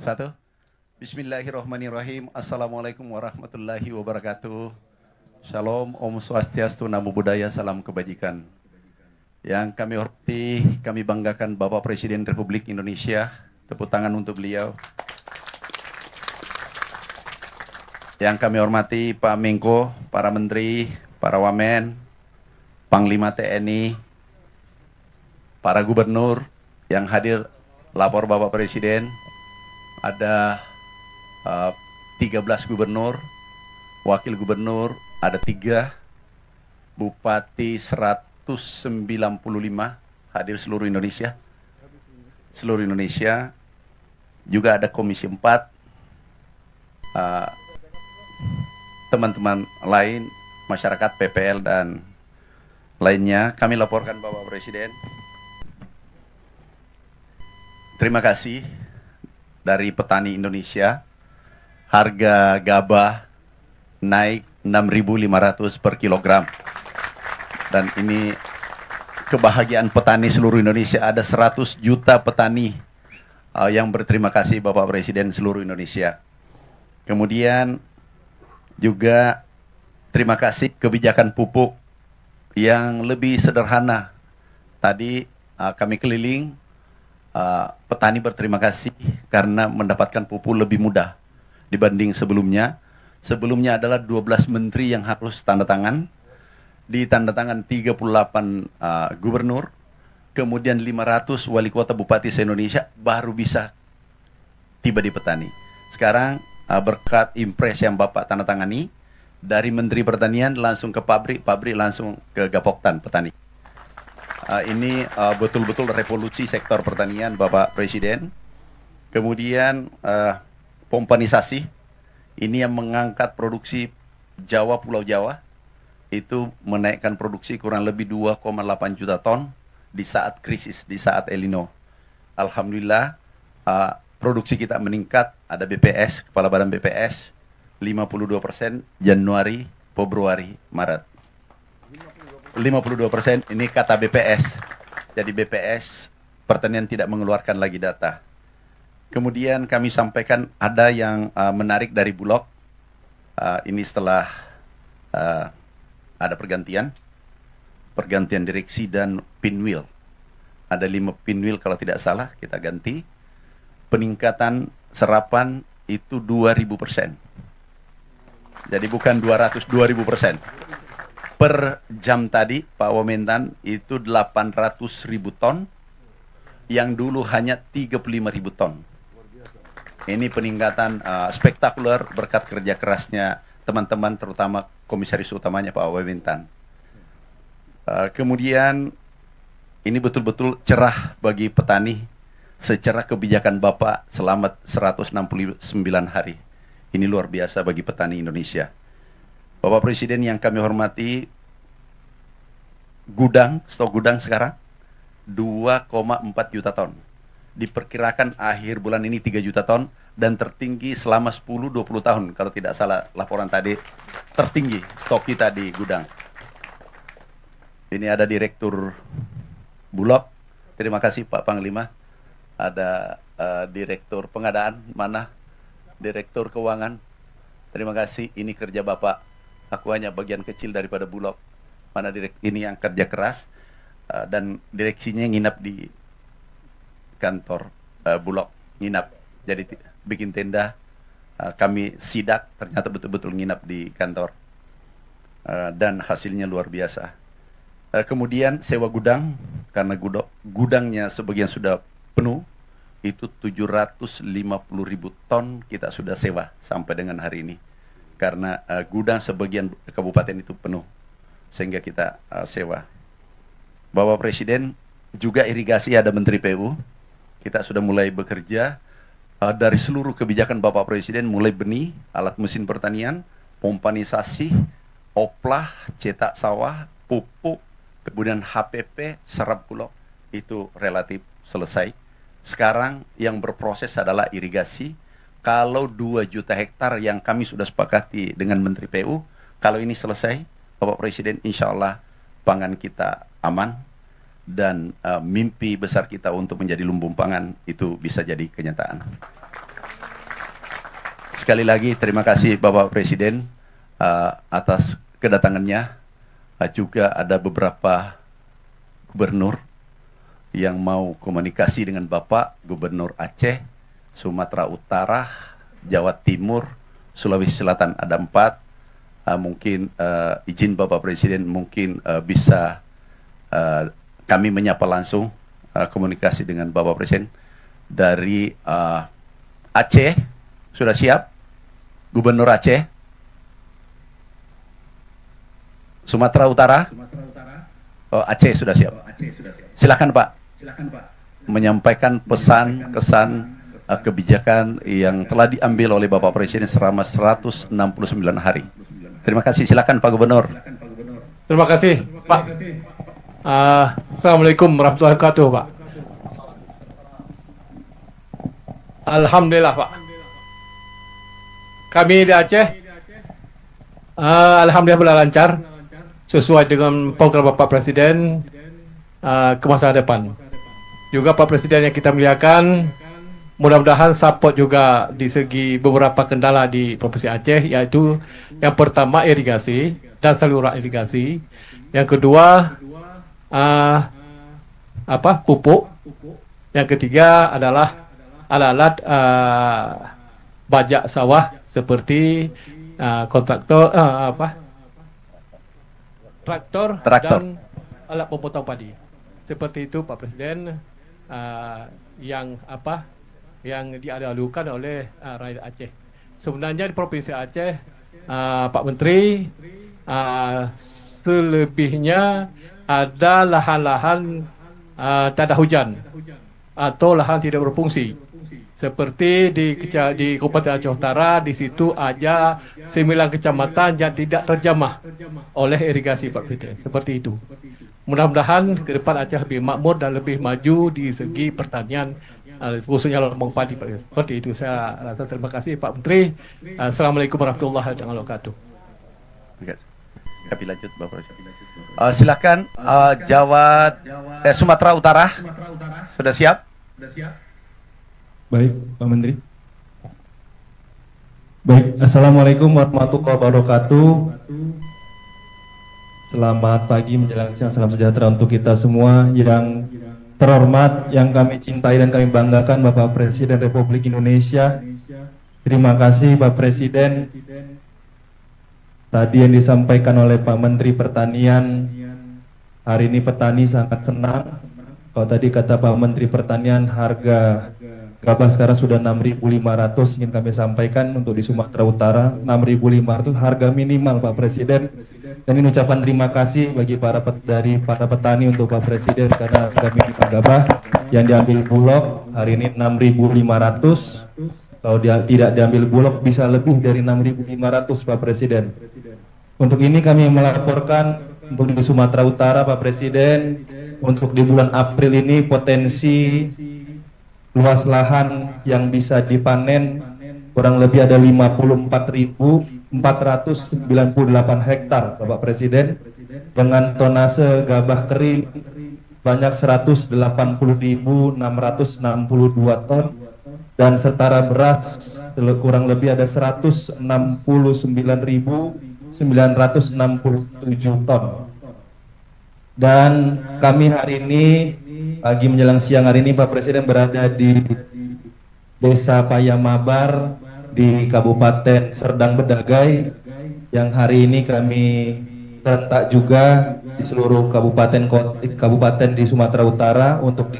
Satu. Bismillahirrahmanirrahim. Assalamualaikum warahmatullahi wabarakatuh. Shalom, Om Swastiastu, Namo Buddhaya, salam kebajikan. Yang kami hormati, kami banggakan Bapak Presiden Republik Indonesia. Tepuk tangan untuk beliau. Yang kami hormati Pak Menko, para Menteri, para Wamen, Panglima TNI, para Gubernur yang hadir lapor Bapak Presiden. Ada 13 gubernur, wakil gubernur, ada 3, bupati 195 hadir seluruh Indonesia. Seluruh Indonesia, juga ada Komisi 4, teman-teman lain, masyarakat, PPL, dan lainnya. Kami laporkan Bapak Presiden. Terima kasih dari petani Indonesia. Harga gabah naik 6.500 per kilogram. Dan ini kebahagiaan petani seluruh Indonesia. Ada 100 juta petani yang berterima kasih Bapak Presiden seluruh Indonesia. Kemudian juga terima kasih kebijakan pupuk yang lebih sederhana. Tadi kami keliling, petani berterima kasih karena mendapatkan pupuk lebih mudah dibanding sebelumnya. Sebelumnya adalah 12 menteri yang harus tanda tangan, ditandatangan 38 gubernur, kemudian 500 wali kota bupati se-Indonesia baru bisa tiba di petani. Sekarang berkat impres yang Bapak tanda tangani, dari Menteri Pertanian langsung ke pabrik, pabrik langsung ke Gapoktan petani. Ini betul-betul revolusi sektor pertanian Bapak Presiden. Kemudian pompanisasi, ini yang mengangkat produksi Jawa, Pulau Jawa, itu menaikkan produksi kurang lebih 2,8 juta ton di saat krisis, di saat El Nino. Alhamdulillah, produksi kita meningkat. Ada BPS, Kepala Badan BPS, 52% Januari, Februari, Maret. 52% ini kata BPS. Jadi BPS Pertanian tidak mengeluarkan lagi data. Kemudian kami sampaikan ada yang menarik dari Bulog. Ini setelah ada pergantian direksi dan pinwheel. Ada 5 pinwheel kalau tidak salah kita ganti. Peningkatan serapan itu 2000%. Jadi bukan 200, 2000%. Per jam tadi Pak Wamentan itu 800.000 ton, yang dulu hanya 35.000 ton. Ini peningkatan spektakuler berkat kerja kerasnya teman-teman, terutama komisaris utamanya Pak Wamentan. Kemudian ini betul-betul cerah bagi petani secara kebijakan Bapak selama 169 hari. Ini luar biasa bagi petani Indonesia. Bapak Presiden yang kami hormati, stok gudang sekarang 2,4 juta ton. Diperkirakan akhir bulan ini 3 juta ton, dan tertinggi selama 10-20 tahun. Kalau tidak salah laporan tadi, tertinggi stok kita di gudang. Ini ada Direktur Bulog. Terima kasih Pak Panglima. Ada Direktur Pengadaan, mana? Direktur Keuangan. Terima kasih, ini kerja Bapak. Aku hanya bagian kecil daripada Bulog. Mana ini yang kerja keras, dan direksinya nginap di kantor Bulog, nginap. Jadi bikin tenda, kami sidak, ternyata betul-betul nginap di kantor. Dan hasilnya luar biasa. Kemudian sewa gudang, karena gudangnya sebagian sudah penuh, itu 750.000 ton kita sudah sewa sampai dengan hari ini. Karena gudang sebagian kabupaten itu penuh, sehingga kita sewa. Bapak Presiden, juga irigasi ada Menteri PU. Kita sudah mulai bekerja dari seluruh kebijakan Bapak Presiden, mulai benih, alat mesin pertanian, pompanisasi, oplah, cetak sawah, pupuk, kemudian HPP, serap bulog, itu relatif selesai. Sekarang yang berproses adalah irigasi. Kalau 2 juta hektar yang kami sudah sepakati dengan Menteri PU, kalau ini selesai, Bapak Presiden, insya Allah pangan kita aman, dan mimpi besar kita untuk menjadi lumbung pangan itu bisa jadi kenyataan. sekali lagi terima kasih Bapak Presiden atas kedatangannya. Juga ada beberapa gubernur yang mau komunikasi dengan Bapak, Gubernur Aceh, Sumatera Utara, Jawa Timur, Sulawesi Selatan, ada 4. Mungkin izin Bapak Presiden mungkin bisa kami menyapa langsung komunikasi dengan Bapak Presiden dari Aceh. Sudah siap? Gubernur Aceh? Sumatera Utara? Oh, Aceh sudah siap. Silakan Pak. Menyampaikan pesan, kesan, kebijakan yang telah diambil oleh Bapak Presiden selama 169 hari. Terima kasih. Silakan Pak Gubernur. Terima kasih Pak. Assalamualaikum warahmatullahi wabarakatuh Pak. Alhamdulillah Pak. Kami di Aceh, alhamdulillah berjalan lancar sesuai dengan program Bapak Presiden ke masa depan. Juga Pak Presiden yang kita muliakan, mudah-mudahan support juga di segi beberapa kendala di Provinsi Aceh, yaitu yang pertama irigasi dan saluran irigasi, yang kedua pupuk, yang ketiga adalah alat-alat bajak sawah seperti kontraktor traktor dan alat pemotong padi. Seperti itu Pak Presiden, yang diadalukan oleh rakyat Aceh. Sebenarnya di Provinsi Aceh, Pak Menteri, selebihnya ada lahan-lahan tak ada hujan atau lahan tidak berfungsi. Seperti di Kabupaten Aceh Utara, di situ ada 9 kecamatan yang tidak terjamah oleh irigasi Pak Presiden. Seperti itu. Mudah-mudahan ke depan Aceh lebih makmur dan lebih maju di segi pertanian, khususnya lombong padi Pak Presiden. Seperti itu. Saya rasa terima kasih Pak Menteri. Assalamualaikum warahmatullahi wabarakatuh. Kami lanjut Bapak Presiden. Silakan Sumatera Utara. Sudah siap? Baik, Pak Menteri. Baik, Assalamualaikum warahmatullahi wabarakatuh. Selamat pagi menjelang siang, salam sejahtera untuk kita semua. Yang terhormat, yang kami cintai dan kami banggakan, Bapak Presiden Republik Indonesia. Terima kasih Pak Presiden. Tadi yang disampaikan oleh Pak Menteri Pertanian, hari ini petani sangat senang. Kalau tadi kata Pak Menteri Pertanian, harga gabah sekarang sudah 6.500, ingin kami sampaikan untuk di Sumatera Utara 6.500 harga minimal Pak Presiden. Dan ini ucapan terima kasih bagi para petani untuk Pak Presiden, karena harga minimal gabah yang diambil Bulog hari ini 6.500. Kalau tidak diambil Bulog bisa lebih dari 6.500 Pak Presiden. Untuk ini kami melaporkan untuk di Sumatera Utara Pak Presiden, untuk di bulan April ini potensi luas lahan yang bisa dipanen kurang lebih ada 54.498 hektar Bapak Presiden, dengan tonase gabah kering banyak 180.662 ton, dan setara beras kurang lebih ada 169.967 ton. Dan kami hari ini pagi menjelang siang hari ini Pak Presiden berada di Desa Payamabar di Kabupaten Serdang Bedagai, yang hari ini kami serentak juga di seluruh kabupaten di Sumatera Utara. Untuk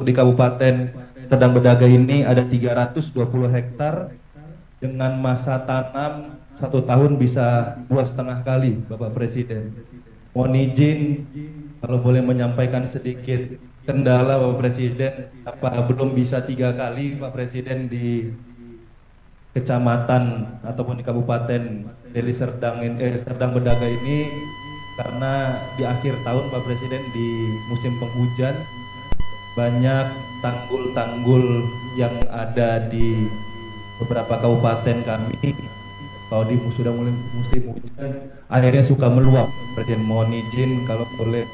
di Kabupaten Serdang Bedagai ini ada 320 hektar dengan masa tanam 1 tahun bisa 2,5 kali Bapak Presiden. Mohon izin kalau boleh menyampaikan sedikit kendala Bapak Presiden, apa belum bisa 3 kali Pak Presiden di kecamatan ataupun di Kabupaten Deli Serdang Bedagai ini, karena di akhir tahun Pak Presiden di musim penghujan banyak tanggul-tanggul yang ada di beberapa kabupaten kami, kalau sudah mulai musim hujan akhirnya suka meluap. Presiden mohon izin kalau boleh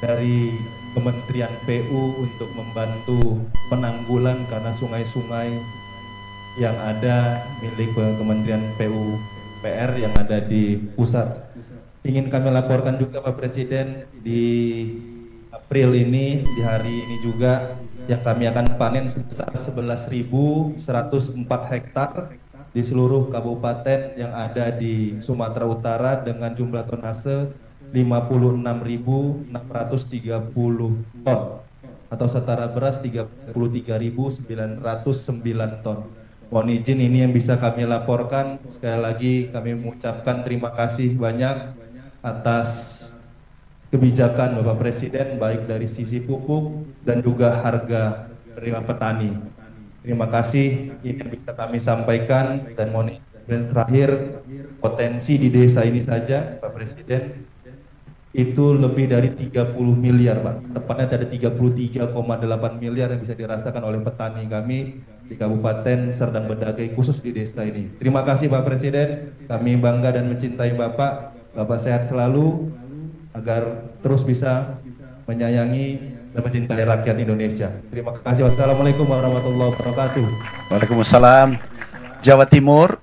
dari Kementerian PU untuk membantu penanggulan, karena sungai-sungai yang ada milik Kementerian PUPR yang ada di pusat. Ingin kami laporkan juga Pak Presiden, di April ini, di hari ini juga, yang kami akan panen sebesar 11.104 hektar di seluruh kabupaten yang ada di Sumatera Utara dengan jumlah tonase 56.630 ton atau setara beras 33.909 ton. Mohon izin ini yang bisa kami laporkan. Sekali lagi kami mengucapkan terima kasih banyak atas kebijakan Bapak Presiden baik dari sisi pupuk dan juga harga penerima petani. Terima kasih, ini yang bisa kami sampaikan. Dan mohon izin terakhir, potensi di desa ini saja Pak Presiden itu lebih dari 30 miliar Pak. Tepatnya ada 33,8 miliar yang bisa dirasakan oleh petani kami di Kabupaten Serdang Bedagai, khusus di desa ini. Terima kasih Pak Presiden, kami bangga dan mencintai Bapak. Bapak sehat selalu agar terus bisa menyayangi dan mencintai rakyat Indonesia. Terima kasih. Wassalamualaikum warahmatullahi wabarakatuh. Waalaikumsalam. Jawa Timur,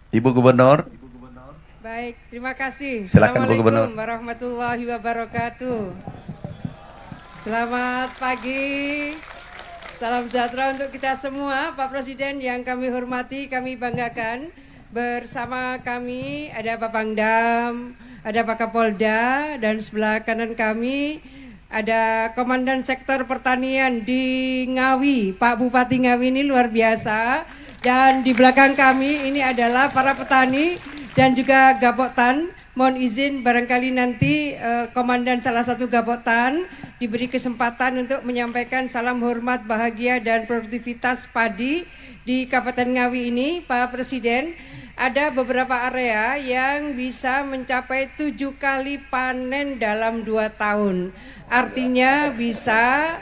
Ibu Gubernur. Baik, terima kasih. Silakan Bu Gubernur. Assalamualaikum warahmatullahi wabarakatuh. Selamat pagi. Salam sejahtera untuk kita semua. Pak Presiden yang kami hormati, kami banggakan. Bersama kami ada Pak Pangdam, ada Pak Kapolda, dan sebelah kanan kami ada Komandan Sektor Pertanian di Ngawi. Pak Bupati Ngawi ini luar biasa. Dan di belakang kami ini adalah para petani dan juga Gapoktan. Mohon izin barangkali nanti Komandan salah satu Gapoktan diberi kesempatan untuk menyampaikan salam hormat, bahagia dan produktivitas padi di Kabupaten Ngawi ini. Pak Presiden, ada beberapa area yang bisa mencapai 7 kali panen dalam 2 tahun. Artinya bisa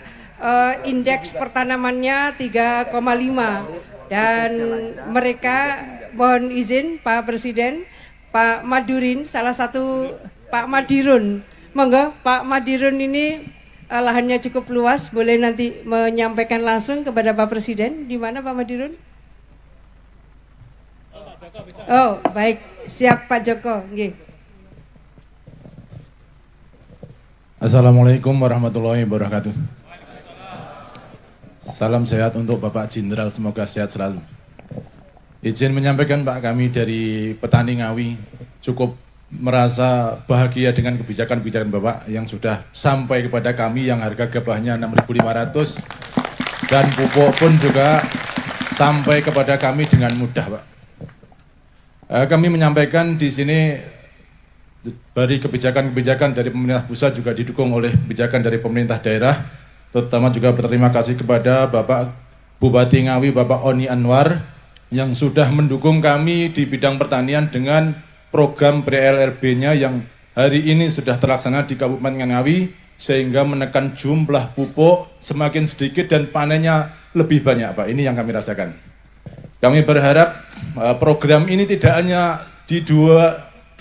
indeks pertanamannya 3,5. Dan mereka, mohon izin Pak Presiden, Pak Madirin, salah satu Pak Madirun, monggo Pak Madirun ini lahannya cukup luas, boleh nanti menyampaikan langsung kepada Pak Presiden. Di mana Pak Madirun? Oh, baik, siap Pak Joko. Nggih. Assalamualaikum warahmatullahi wabarakatuh. Salam sehat untuk Bapak Jenderal, semoga sehat selalu. Izin menyampaikan Pak, kami dari petani Ngawi cukup merasa bahagia dengan kebijakan-kebijakan Bapak yang sudah sampai kepada kami, yang harga gabahnya 6.500 dan pupuk pun juga sampai kepada kami dengan mudah Pak. Kami menyampaikan di sini dari kebijakan-kebijakan dari pemerintah pusat juga didukung oleh kebijakan dari pemerintah daerah. Terutama juga berterima kasih kepada Bapak Bupati Ngawi, Bapak Oni Anwar, yang sudah mendukung kami di bidang pertanian dengan program PLRB-nya yang hari ini sudah terlaksana di Kabupaten Ngawi, sehingga menekan jumlah pupuk semakin sedikit dan panennya lebih banyak Pak. Ini yang kami rasakan. Kami berharap program ini tidak hanya di 200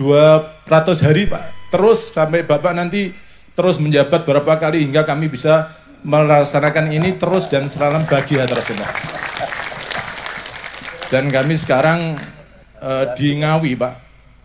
hari Pak, terus sampai Bapak nanti terus menjabat berapa kali hingga kami bisa melaksanakan ini terus dan selalu bahagia terus semua. Dan kami sekarang di Ngawi Pak,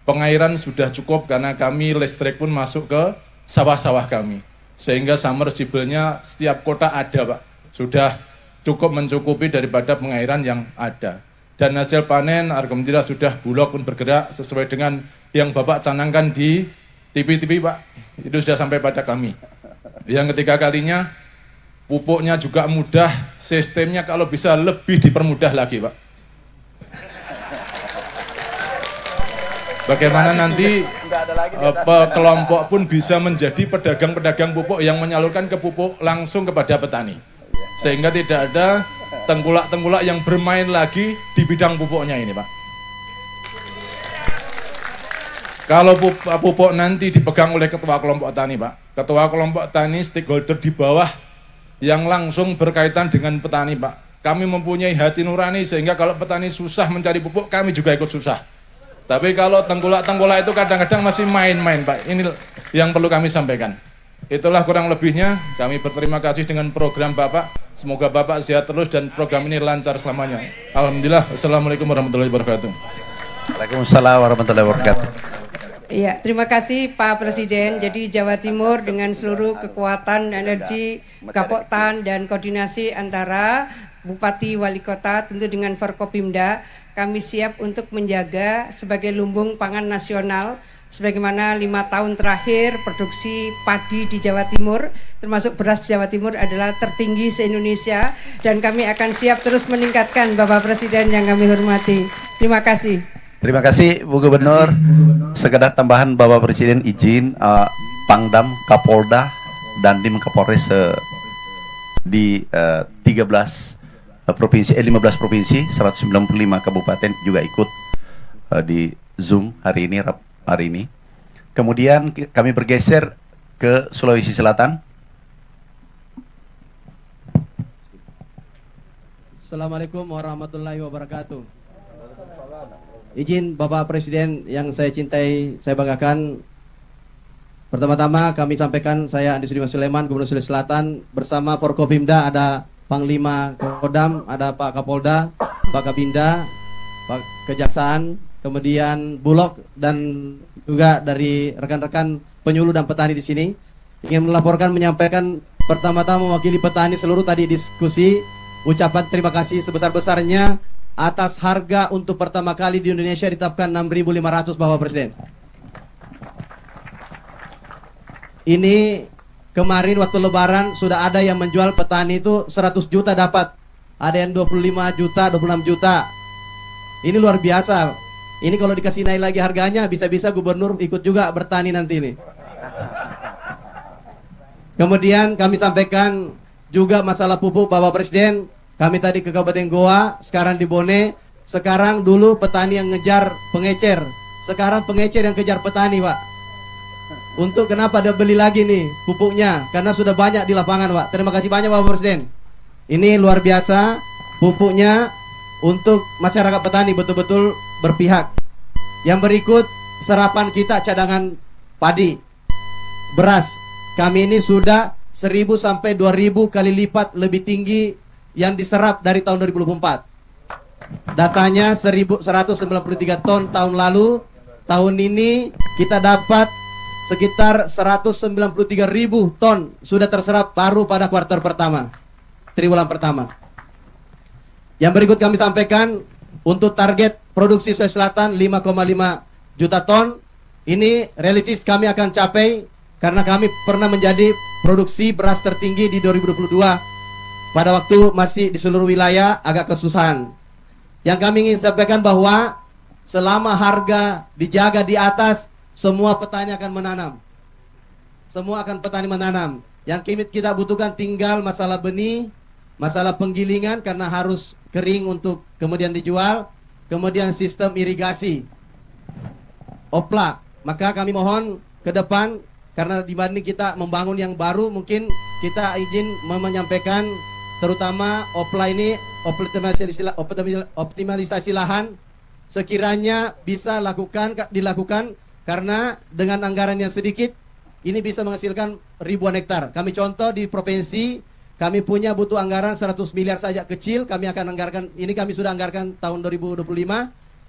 pengairan sudah cukup karena kami listrik pun masuk ke sawah-sawah kami, sehingga submersible-nya setiap kota ada Pak, sudah cukup mencukupi daripada pengairan yang ada. Dan hasil panen alhamdulillah sudah Bulog pun bergerak sesuai dengan yang Bapak canangkan di TV-TV Pak, itu sudah sampai pada kami. Yang ketiga kalinya, pupuknya juga mudah, sistemnya kalau bisa lebih dipermudah lagi Pak. Bagaimana nanti kelompok pun bisa menjadi pedagang-pedagang pupuk yang menyalurkan ke pupuk langsung kepada petani. Sehingga tidak ada tengkulak-tengkulak yang bermain lagi di bidang pupuknya ini Pak. Kalau pupuk nanti dipegang oleh ketua kelompok tani Pak, ketua kelompok tani stakeholder di bawah yang langsung berkaitan dengan petani Pak. Kami mempunyai hati nurani sehingga kalau petani susah mencari pupuk, kami juga ikut susah. Tapi kalau tengkulak-tengkulak itu kadang-kadang masih main-main Pak. Ini yang perlu kami sampaikan. Itulah kurang lebihnya. Kami berterima kasih dengan program Bapak. Semoga Bapak sehat terus dan program ini lancar selamanya. Alhamdulillah. Assalamualaikum warahmatullahi wabarakatuh. Waalaikumsalam warahmatullahi wabarakatuh. Iya, terima kasih Pak Presiden. Jadi Jawa Timur dengan seluruh kekuatan, energi, Gapoktan dan koordinasi antara Bupati, Wali Kota, tentu dengan Forkopimda, kami siap untuk menjaga sebagai lumbung pangan nasional. Sebagaimana 5 tahun terakhir produksi padi di Jawa Timur, termasuk beras Jawa Timur adalah tertinggi se-Indonesia, dan kami akan siap terus meningkatkan, Bapak Presiden yang kami hormati. Terima kasih. Terima kasih Bu Gubernur. Sekedar tambahan, Bapak Presiden izin Pangdam, Kapolda, dan Dim Kapolres di 15 provinsi, 195 kabupaten juga ikut di Zoom hari ini. Kemudian kami bergeser ke Sulawesi Selatan. Assalamualaikum warahmatullahi wabarakatuh. Izin Bapak Presiden yang saya cintai, saya banggakan. Pertama-tama kami sampaikan, saya Andi Sudirman Sulaiman, Gubernur Sulawesi Selatan, bersama Forkopimda ada Panglima Kodam, ada Pak Kapolda, Pak Kabinda, Pak Kejaksaan, kemudian Bulog, dan juga dari rekan-rekan penyuluh dan petani di sini. Ingin melaporkan, menyampaikan pertama-tama mewakili petani seluruh tadi diskusi, ucapan terima kasih sebesar-besarnya atas harga untuk pertama kali di Indonesia ditetapkan 6.500 Bapak Presiden. Ini kemarin waktu Lebaran sudah ada yang menjual petani itu 100 juta dapat, ada yang 25 juta, 26 juta. Ini luar biasa. Ini kalau dikasih naik lagi harganya, bisa-bisa gubernur ikut juga bertani nanti ini. Kemudian kami sampaikan juga masalah pupuk Bapak Presiden. Kami tadi ke Kabupaten Goa, sekarang di Bone. Sekarang dulu petani yang ngejar pengecer, sekarang pengecer yang kejar petani, Pak. Untuk kenapa ada beli lagi nih pupuknya? Karena sudah banyak di lapangan, Pak. Terima kasih banyak Bapak Presiden. Ini luar biasa pupuknya untuk masyarakat petani, betul-betul berpihak. Yang berikut serapan kita cadangan padi, beras. Kami ini sudah 1.000 sampai 2.000 kali lipat lebih tinggi yang diserap dari tahun 2024. Datanya 1.193 ton tahun lalu. Tahun ini kita dapat sekitar 193.000 ton sudah terserap baru pada kuartal pertama, triwulan pertama. Yang berikut kami sampaikan untuk target produksi Sulawesi Selatan 5,5 juta ton. Ini realistis kami akan capai karena kami pernah menjadi produksi beras tertinggi di 2022 pada waktu masih di seluruh wilayah agak kesusahan. Yang kami ingin sampaikan bahwa selama harga dijaga di atas, semua petani akan menanam. Semua akan petani menanam. Yang kita butuhkan tinggal masalah benih, masalah penggilingan karena harus kering untuk kemudian dijual, kemudian sistem irigasi, opla. Maka kami mohon ke depan, karena dibanding kita membangun yang baru, mungkin kita izin menyampaikan terutama opla ini, optimalisasi lahan, sekiranya bisa dilakukan karena dengan anggaran yang sedikit ini bisa menghasilkan ribuan hektar. Kami contoh di provinsi, kami punya butuh anggaran 100 miliar saja kecil, kami akan anggarkan, ini kami sudah anggarkan tahun 2025,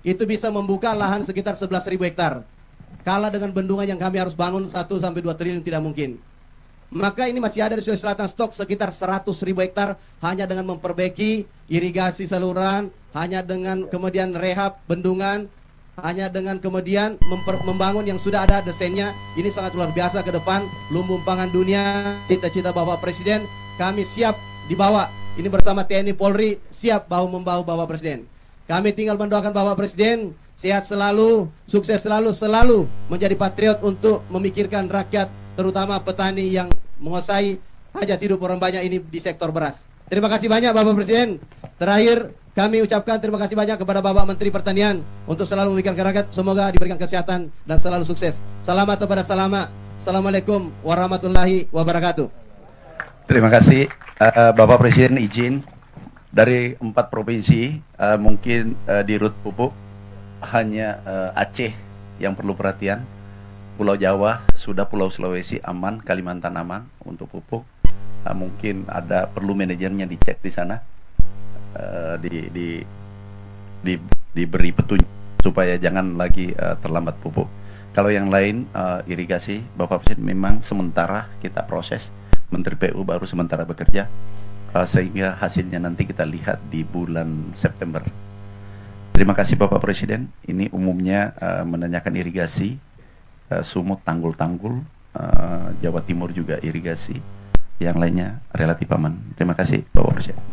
itu bisa membuka lahan sekitar 11.000 hektar. Kalah dengan bendungan yang kami harus bangun 1-2 triliun tidak mungkin. Maka ini masih ada di Sulawesi Selatan stok sekitar 100.000 hektar hanya dengan memperbaiki irigasi saluran, hanya dengan kemudian rehab bendungan, hanya dengan kemudian membangun yang sudah ada desainnya. Ini sangat luar biasa ke depan, lumbung pangan dunia, cita-cita Bapak Presiden, kami siap dibawa. Ini bersama TNI Polri siap bahu-membahu Bapak Presiden. Kami tinggal mendoakan Bapak Presiden sehat selalu, sukses selalu menjadi patriot untuk memikirkan rakyat, terutama petani yang menguasai hajat hidup orang banyak ini di sektor beras. Terima kasih banyak Bapak Presiden. Terakhir kami ucapkan terima kasih banyak kepada Bapak Menteri Pertanian untuk selalu memikirkan rakyat. Semoga diberikan kesehatan dan selalu sukses. Selamat kepada selamat. Assalamualaikum warahmatullahi wabarakatuh. Terima kasih Bapak Presiden, izin dari 4 provinsi mungkin di rut pupuk hanya Aceh yang perlu perhatian. Pulau Jawa sudah, Pulau Sulawesi aman, Kalimantan aman untuk pupuk. mungkin ada perlu manajernya dicek di sana, diberi petunjuk supaya jangan lagi terlambat pupuk. Kalau yang lain irigasi, Bapak Presiden, memang sementara kita proses, Menteri PU baru sementara bekerja, sehingga hasilnya nanti kita lihat di bulan September. Terima kasih Bapak Presiden. Ini umumnya menanyakan irigasi, Sumut tanggul-tanggul, Jawa Timur juga irigasi, yang lainnya relatif aman. Terima kasih Bapak Presiden.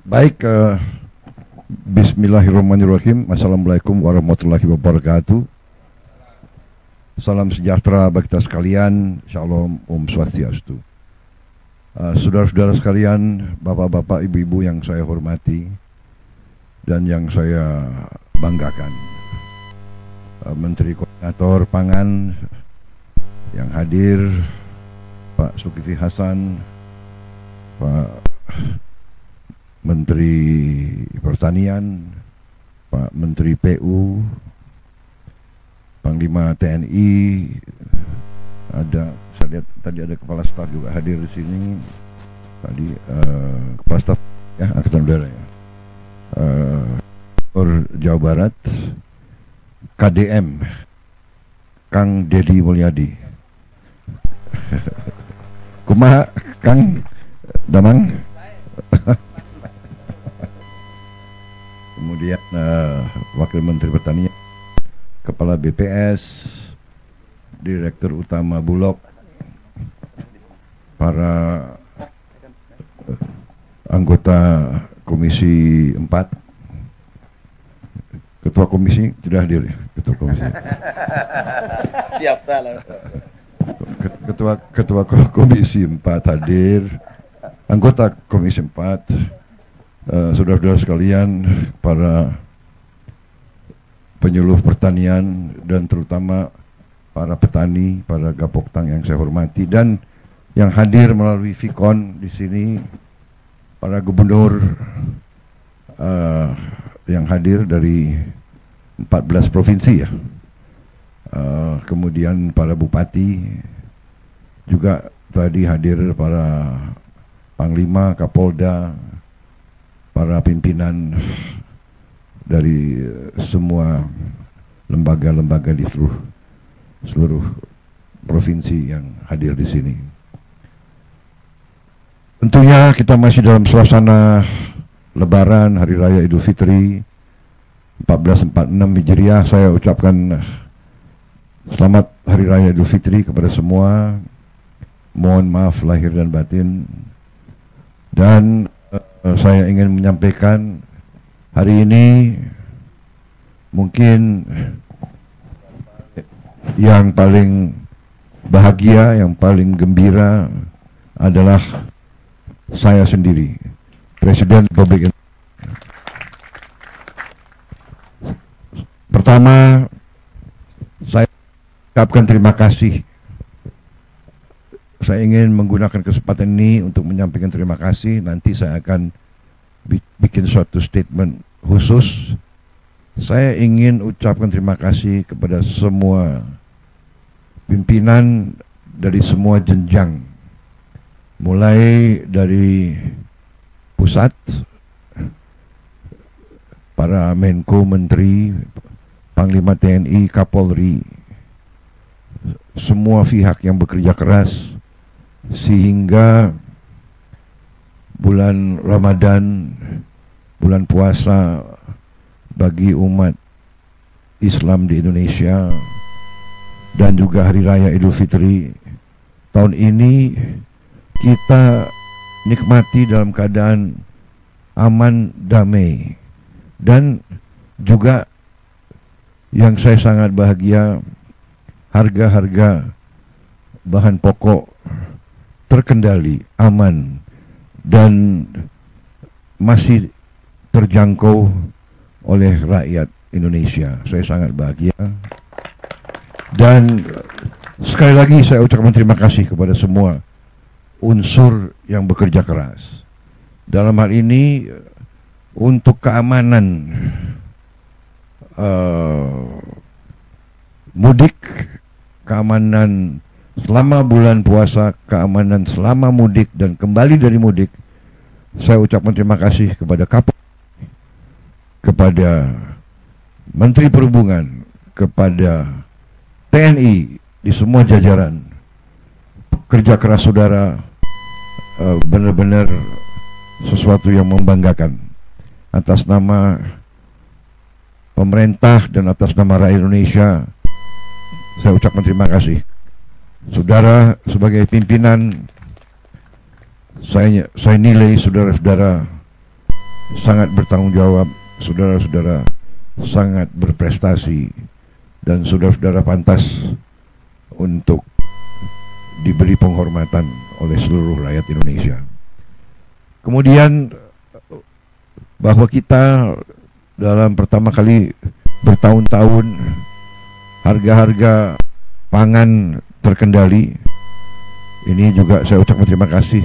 Baik, bismillahirrahmanirrahim. Assalamualaikum warahmatullahi wabarakatuh. Salam sejahtera bagi kita sekalian. Shalom, Om Swastiastu. Saudara-saudara sekalian, bapak-bapak, ibu-ibu yang saya hormati dan yang saya banggakan, Menteri Koordinator Pangan yang hadir, Pak Zulkifli Hasan, Pak Menteri Pertanian, Pak Menteri PU, Panglima TNI, ada, saya lihat tadi ada Kepala Staf juga hadir di sini. Tadi Kepala Staf ya Angkatan Udara ya, Jawa Barat, KDM, Kang Dedi Mulyadi. Kumaha Kang Damang. Kemudian Wakil Menteri Pertanian, Kepala BPS, Direktur Utama Bulog, para anggota Komisi 4, Ketua Komisi tidak hadir ya, Ketua Komisi. Siap salah. Ketua Komisi 4 hadir, anggota Komisi 4, saudara-saudara sekalian, para penyuluh pertanian dan terutama para petani, para Gapoktang yang saya hormati, dan yang hadir melalui Vicon di sini, para gubernur yang hadir dari 14 provinsi ya, kemudian para bupati juga tadi hadir, para Panglima, Kapolda, para pimpinan dari semua lembaga-lembaga di seluruh provinsi yang hadir di sini. Tentunya kita masih dalam suasana Lebaran, Hari Raya Idul Fitri 1446 Hijriah. Saya ucapkan selamat Hari Raya Idul Fitri kepada semua. Mohon maaf lahir dan batin. Dan saya ingin menyampaikan hari ini mungkin yang paling bahagia, yang paling gembira adalah saya sendiri, Presiden Republik Indonesia. Pertama, saya ucapkan terima kasih. Saya ingin menggunakan kesempatan ini untuk menyampaikan terima kasih. Nanti saya akan bikin suatu statement khusus. Saya ingin ucapkan terima kasih kepada semua pimpinan dari semua jenjang, mulai dari pusat, para Menko, Menteri, Panglima TNI, Kapolri, semua pihak yang bekerja keras sehingga bulan Ramadan, bulan puasa bagi umat Islam di Indonesia, dan juga Hari Raya Idul Fitri tahun ini kita nikmati dalam keadaan aman, damai. Dan juga yang saya sangat bahagia, harga-harga bahan pokok terkendali, aman, dan masih terjangkau oleh rakyat Indonesia. Saya sangat bahagia. Dan sekali lagi saya ucapkan terima kasih kepada semua unsur yang bekerja keras. Dalam hal ini untuk keamanan mudik, keamanan selama bulan puasa, keamanan selama mudik dan kembali dari mudik. Saya ucapkan terima kasih kepada Kapolri, kepada Menteri Perhubungan, kepada TNI di semua jajaran. Kerja keras saudara benar-benar sesuatu yang membanggakan. Atas nama pemerintah dan atas nama rakyat Indonesia, saya ucapkan terima kasih. Saudara sebagai pimpinan, saya nilai saudara-saudara sangat bertanggung jawab, saudara-saudara sangat berprestasi, dan saudara-saudara pantas untuk diberi penghormatan oleh seluruh rakyat Indonesia. Kemudian bahwa kita dalam pertama kali bertahun-tahun harga-harga pangan terkendali. Ini juga saya ucapkan terima kasih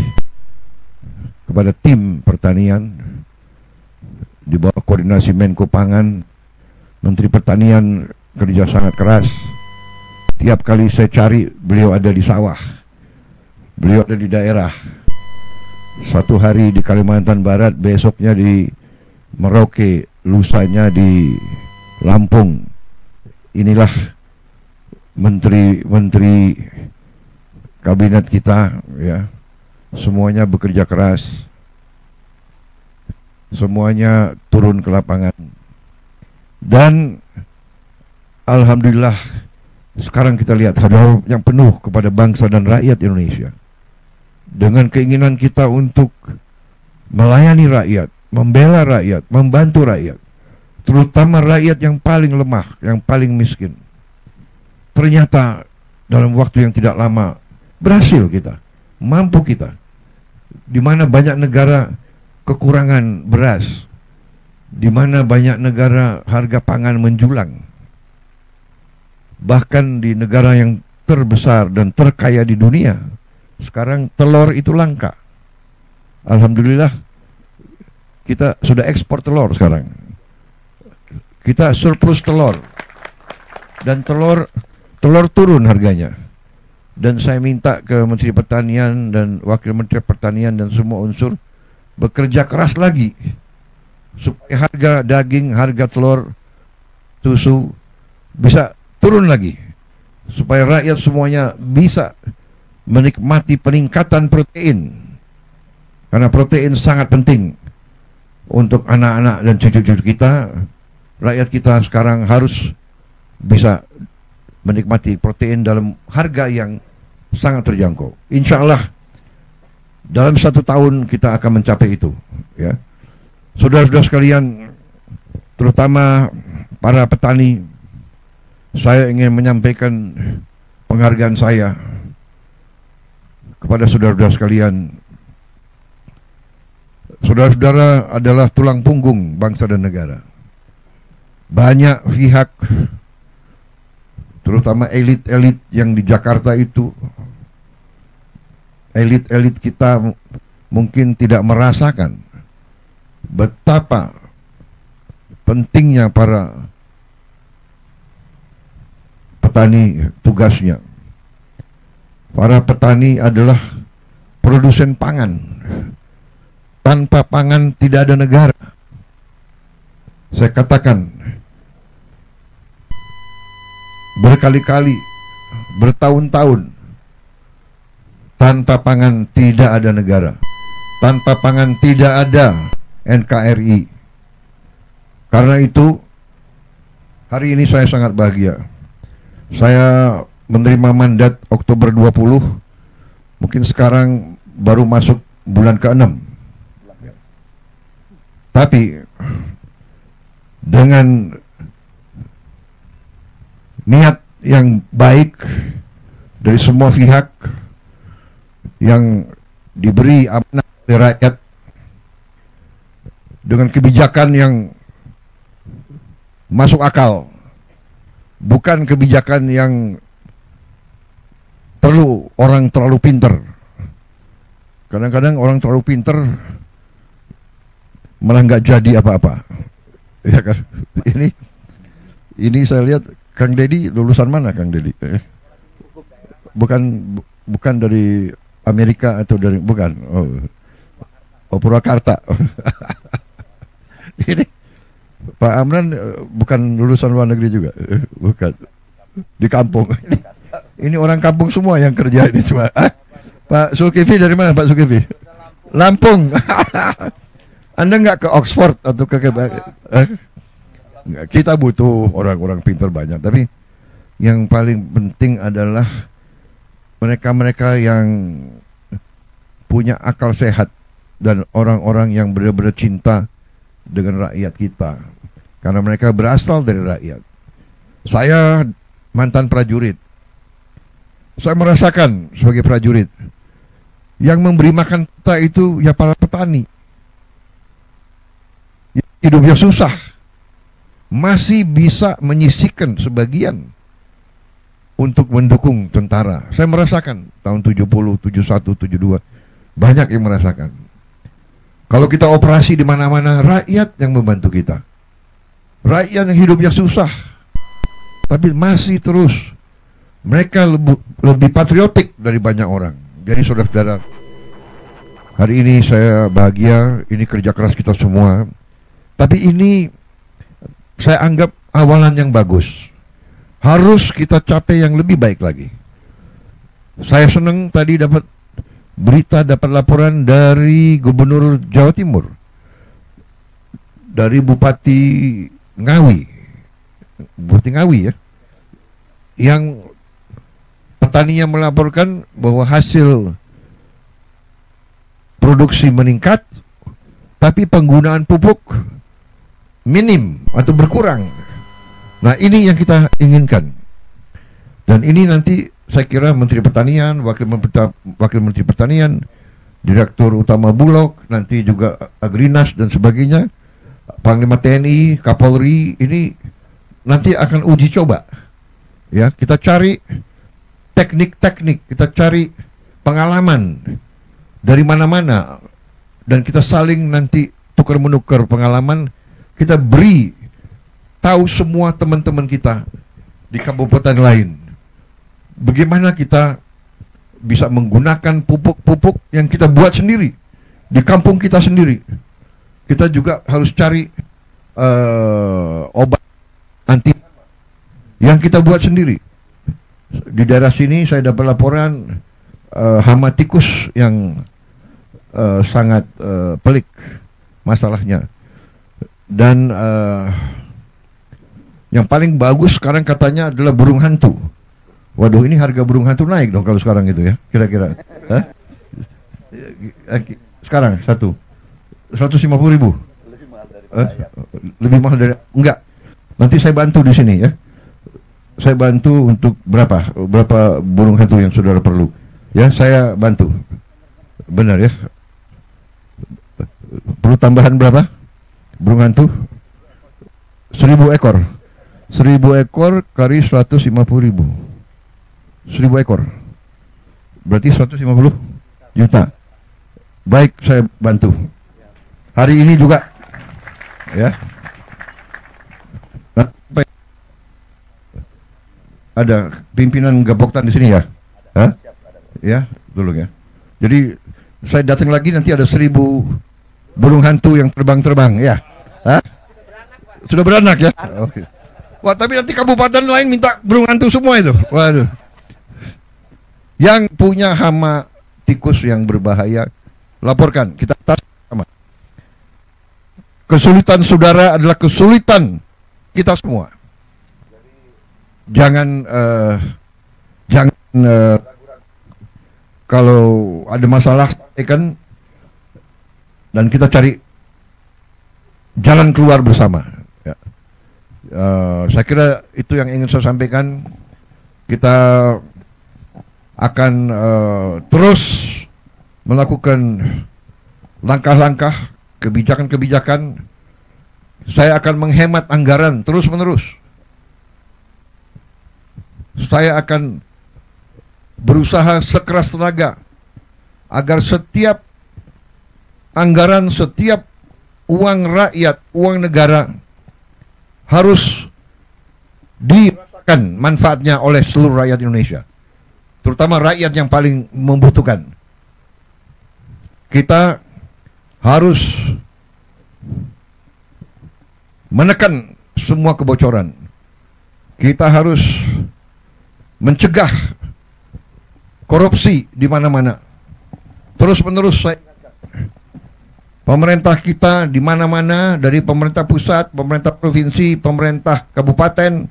kepada tim pertanian di bawah koordinasi Menko Pangan. Menteri Pertanian kerja sangat keras. Tiap kali saya cari, beliau ada di sawah, beliau ada di daerah. Satu hari di Kalimantan Barat, besoknya di Merauke, lusanya di Lampung. Inilah menteri-menteri kabinet kita, ya. Semuanya bekerja keras, semuanya turun ke lapangan, dan alhamdulillah sekarang kita lihat hadiah yang penuh kepada bangsa dan rakyat Indonesia, dengan keinginan kita untuk melayani rakyat, membela rakyat, membantu rakyat, terutama rakyat yang paling lemah, yang paling miskin. Ternyata dalam waktu yang tidak lama berhasil kita, mampu kita. Di mana banyak negara kekurangan beras, di mana banyak negara harga pangan menjulang, bahkan di negara yang terbesar dan terkaya di dunia, sekarang telur itu langka. Alhamdulillah kita sudah ekspor telur sekarang. Kita surplus telur, dan telur turun harganya. Dan saya minta ke Menteri Pertanian dan Wakil Menteri Pertanian dan semua unsur bekerja keras lagi supaya harga daging, harga telur, susu bisa turun lagi, supaya rakyat semuanya bisa menikmati peningkatan protein, karena protein sangat penting untuk anak-anak dan cucu-cucu kita. Rakyat kita sekarang harus bisa menikmati protein dalam harga yang sangat terjangkau. Insya Allah dalam 1 tahun kita akan mencapai itu, ya. Saudara-saudara sekalian, terutama para petani, saya ingin menyampaikan penghargaan saya kepada saudara-saudara sekalian. Saudara-saudara adalah tulang punggung bangsa dan negara. Banyak pihak, terutama elit-elit yang di Jakarta itu, elit-elit kita mungkin tidak merasakan betapa pentingnya para petani tugasnya. Para petani adalah produsen pangan. Tanpa pangan tidak ada negara. Saya katakan berkali-kali, bertahun-tahun, tanpa pangan tidak ada negara. Tanpa pangan tidak ada NKRI. Karena itu hari ini saya sangat bahagia. Saya menerima mandat Oktober 20, mungkin sekarang baru masuk bulan ke-6. Tapi dengan niat yang baik dari semua pihak yang diberi amanah oleh rakyat, dengan kebijakan yang masuk akal, bukan kebijakan yang perlu orang terlalu pinter. Kadang-kadang orang terlalu pinter malah nggak jadi apa-apa, ya kan? Ini saya lihat Kang Dedi lulusan mana Kang Dedi? Bukan dari Amerika atau dari bukan. Oh Purwakarta. Ini Pak Amran bukan lulusan luar negeri juga, bukan. Di kampung. Ini orang kampung semua yang kerja ini cuma. Pak Zulkifli dari mana Pak Zulkifli? Lampung. Anda nggak ke Oxford atau ke kita butuh orang-orang pintar banyak, tapi yang paling penting adalah mereka-mereka yang punya akal sehat dan orang-orang yang benar-benar cinta dengan rakyat kita, karena mereka berasal dari rakyat. Saya mantan prajurit, saya merasakan sebagai prajurit yang memberi makan kita itu ya para petani. Hidupnya susah, masih bisa menyisihkan sebagian untuk mendukung tentara. Saya merasakan tahun 70, 71, 72 banyak yang merasakan. Kalau kita operasi di mana-mana, rakyat yang membantu kita. Rakyat yang hidupnya susah, tapi masih terus. Mereka lebih patriotik dari banyak orang. Jadi saudara-saudara, hari ini saya bahagia, ini kerja keras kita semua. Tapi ini saya anggap awalan yang bagus. Harus kita capai yang lebih baik lagi. Saya senang tadi dapat laporan dari Gubernur Jawa Timur, dari Bupati Ngawi ya, yang petaninya melaporkan bahwa hasil produksi meningkat, tapi penggunaan pupuk minim atau berkurang. Nah, ini yang kita inginkan. Dan ini nanti saya kira Menteri Pertanian, Wakil Menteri Pertanian, Direktur Utama Bulog, nanti juga Agrinas dan sebagainya, Panglima TNI, Kapolri, ini nanti akan uji coba. Ya, kita cari teknik-teknik, kita cari pengalaman dari mana-mana, dan kita saling nanti tukar-menukar pengalaman. Kita beri tahu semua teman-teman kita di kabupaten lain bagaimana kita bisa menggunakan pupuk-pupuk yang kita buat sendiri di kampung kita sendiri. Kita juga harus cari obat anti yang kita buat sendiri. Di daerah sini saya dapat laporan hama tikus yang sangat pelik masalahnya. Dan yang paling bagus sekarang katanya adalah burung hantu. Waduh, ini harga burung hantu naik dong kalau sekarang itu ya, kira-kira. Sekarang 150.000. Lebih mahal dari enggak. Nanti saya bantu di sini ya. Saya bantu untuk berapa burung hantu yang saudara perlu. Ya, saya bantu. Benar ya. Perlu tambahan berapa? Burung hantu 1.000 ekor. 1.000 ekor kali 150.000. 1.000 ekor. Berarti 150 juta. Baik, saya bantu. Hari ini juga. Ya. Ada pimpinan Gapoktan di sini ya? Hah? Ya, dulu ya. Jadi saya datang lagi nanti ada 1.000 burung hantu yang terbang-terbang ya. Hah? Sudah beranak ya? Oke. Wah, tapi nanti kabupaten lain minta burung hantu semua itu. Waduh. Yang punya hama tikus yang berbahaya, laporkan. Kita tas sama. Kesulitan saudara adalah kesulitan kita semua. Jangan kalau ada masalah kan, dan kita cari jalan keluar bersama. Ya. Saya kira itu yang ingin saya sampaikan. Kita akan terus melakukan langkah-langkah, kebijakan-kebijakan. Saya akan menghemat anggaran terus-menerus. Saya akan berusaha sekeras tenaga agar setiap anggaran, setiap uang rakyat, uang negara harus dirasakan manfaatnya oleh seluruh rakyat Indonesia, terutama rakyat yang paling membutuhkan. Kita harus menekan semua kebocoran. Kita harus mencegah korupsi di mana-mana. Terus-menerus saya ingatkan, pemerintah kita di mana-mana, dari pemerintah pusat, pemerintah provinsi, pemerintah kabupaten,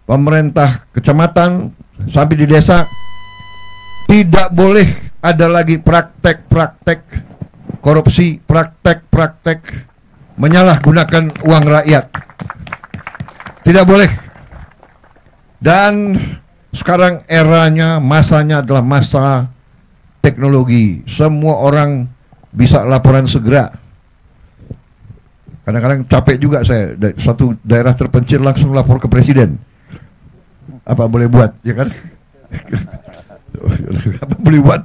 pemerintah kecamatan, sampai di desa, tidak boleh ada lagi praktek-praktek korupsi, praktek-praktek menyalahgunakan uang rakyat. Tidak boleh. Dan sekarang eranya, masanya adalah masa teknologi. Semua orang bisa laporan segera. Kadang-kadang capek juga saya, suatu daerah terpencil langsung lapor ke presiden. Apa boleh buat, ya kan? Apa boleh buat?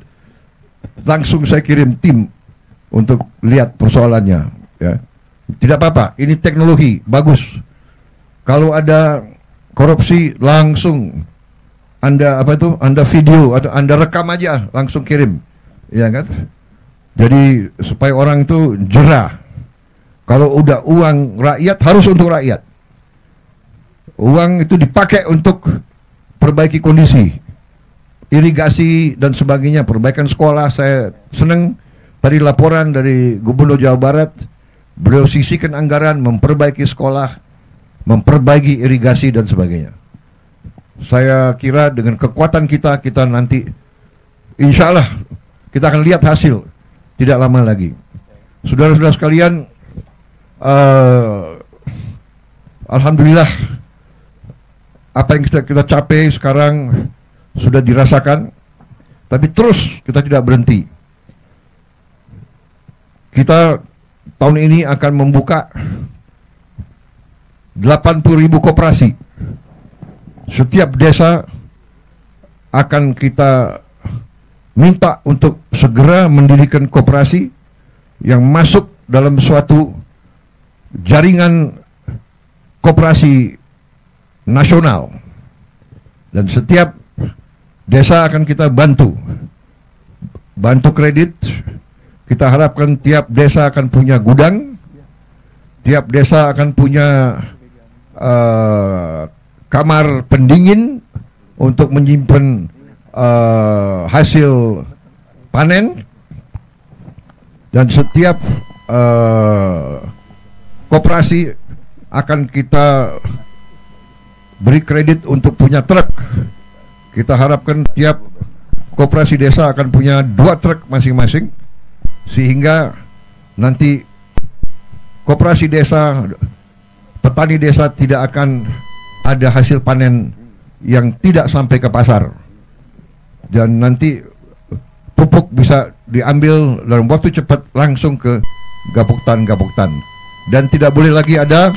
Langsung saya kirim tim untuk lihat persoalannya, ya. Tidak apa-apa, ini teknologi bagus. Kalau ada korupsi langsung Anda Anda video atau Anda rekam aja, langsung kirim, ya kan? Jadi supaya orang itu jerah. Kalau udah uang rakyat harus untuk rakyat. Uang itu dipakai untuk perbaiki kondisi, irigasi dan sebagainya, perbaikan sekolah. Saya senang tadi laporan dari Gubernur Jawa Barat, beliau sisihkan anggaran memperbaiki sekolah, memperbaiki irigasi dan sebagainya. Saya kira dengan kekuatan kita nanti insya Allah kita akan lihat hasil tidak lama lagi. Saudara-saudara sekalian, alhamdulillah apa yang kita capai sekarang sudah dirasakan, tapi terus kita tidak berhenti. Kita tahun ini akan membuka 80.000 koperasi. Setiap desa akan kita minta untuk segera mendirikan koperasi yang masuk dalam suatu jaringan koperasi nasional. Dan setiap desa akan kita bantu kredit. Kita harapkan tiap desa akan punya gudang, tiap desa akan punya kamar pendingin untuk menyimpan hasil panen, dan setiap koperasi akan kita beri kredit untuk punya truk. Kita harapkan tiap koperasi desa akan punya 2 truk masing-masing, sehingga nanti koperasi desa, petani desa tidak akan ada hasil panen yang tidak sampai ke pasar, dan nanti pupuk bisa diambil dalam waktu cepat langsung ke gapoktan, dan tidak boleh lagi ada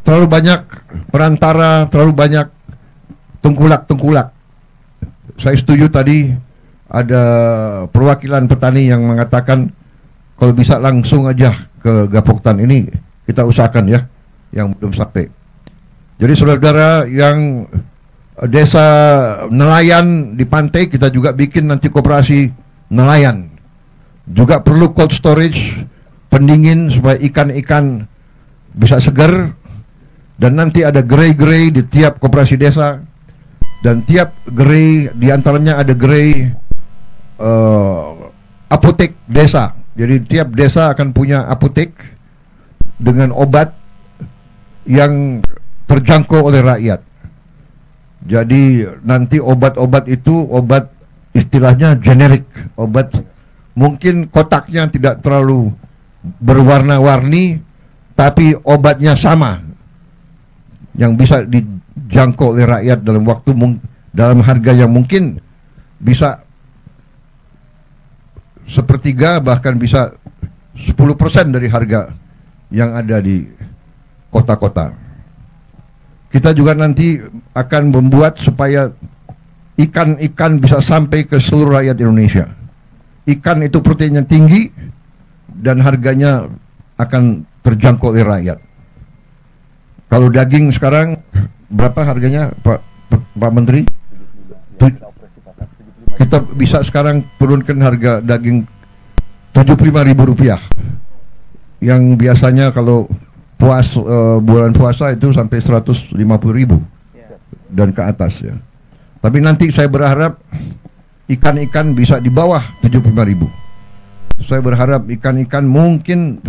terlalu banyak perantara, terlalu banyak tengkulak. Saya setuju tadi ada perwakilan petani yang mengatakan kalau bisa langsung aja ke gapoktan. Ini kita usahakan ya, yang belum sampai. Jadi saudara-saudara yang desa nelayan di pantai, kita juga bikin nanti koperasi nelayan. Juga perlu cold storage, pendingin supaya ikan-ikan bisa segar. Dan nanti ada gerai-gerai di tiap koperasi desa. Dan tiap gerai, diantaranya ada gerai apotek desa. Jadi tiap desa akan punya apotek dengan obat yang terjangkau oleh rakyat. Jadi nanti obat-obat itu obat istilahnya generik, obat mungkin kotaknya tidak terlalu berwarna-warni, tapi obatnya sama, yang bisa dijangkau oleh rakyat dalam waktu dalam harga yang mungkin bisa sepertiga, bahkan bisa 10% dari harga yang ada di kota-kota. Kita juga nanti akan membuat supaya ikan-ikan bisa sampai ke seluruh rakyat Indonesia. Ikan itu proteinnya tinggi dan harganya akan terjangkau oleh rakyat. Kalau daging sekarang berapa harganya Pak Menteri? Kita bisa sekarang turunkan harga daging Rp75.000, yang biasanya kalau bulan puasa itu sampai Rp150.000 dan ke atas ya. Tapi nanti saya berharap ikan-ikan bisa di bawah Rp75.000. Saya berharap ikan-ikan mungkin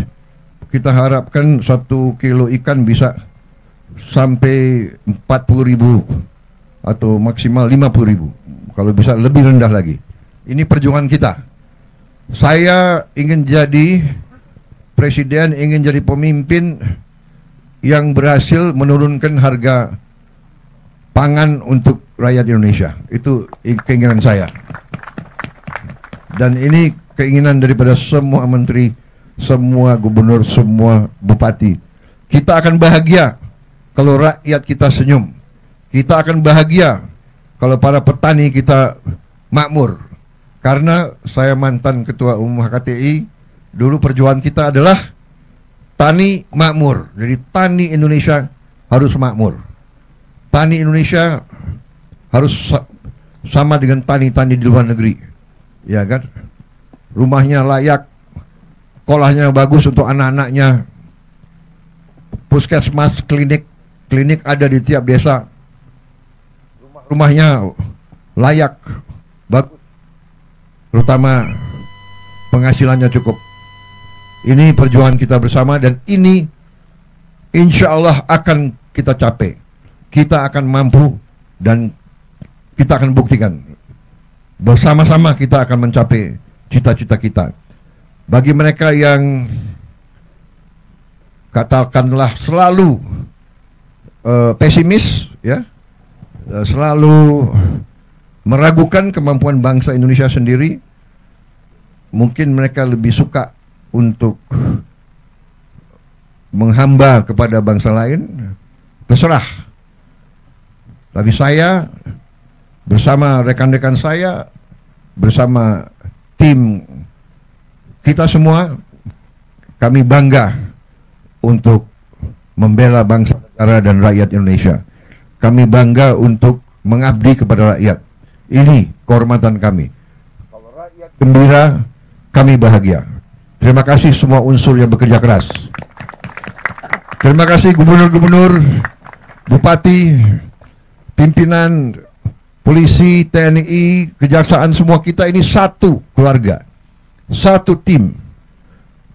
kita harapkan 1 kilo ikan bisa sampai 40.000 atau maksimal 50.000. Kalau bisa lebih rendah lagi. Ini perjuangan kita. Saya ingin jadi presiden, ingin jadi pemimpin yang berhasil menurunkan harga pangan untuk rakyat Indonesia. Itu keinginan saya. Dan ini keinginan daripada semua menteri, semua gubernur, semua bupati. Kita akan bahagia kalau rakyat kita senyum. Kita akan bahagia kalau para petani kita makmur. Karena saya mantan ketua umum HKTI, dulu perjuangan kita adalah tani makmur. Jadi tani Indonesia harus makmur. Tani Indonesia harus sama dengan tani-tani di luar negeri. Ya kan? Rumahnya layak, sekolahnya bagus untuk anak-anaknya, puskesmas, klinik ada di tiap desa, rumahnya layak, bagus, terutama penghasilannya cukup. Ini perjuangan kita bersama dan ini insya Allah akan kita capai. Kita akan mampu dan kita akan buktikan. Bersama-sama kita akan mencapai cita-cita kita. Bagi mereka yang katakanlah selalu pesimis, ya, selalu meragukan kemampuan bangsa Indonesia sendiri, mungkin mereka lebih suka untuk menghamba kepada bangsa lain, terserah. Tapi saya bersama rekan-rekan saya, bersama tim kita semua, kami bangga untuk membela bangsa, negara dan rakyat Indonesia. Kami bangga untuk mengabdi kepada rakyat. Ini kehormatan kami. Kalau rakyat gembira, kami bahagia. Terima kasih semua unsur yang bekerja keras. Terima kasih gubernur-gubernur, bupati, pimpinan, polisi, TNI, kejaksaan, semua kita ini satu keluarga, satu tim,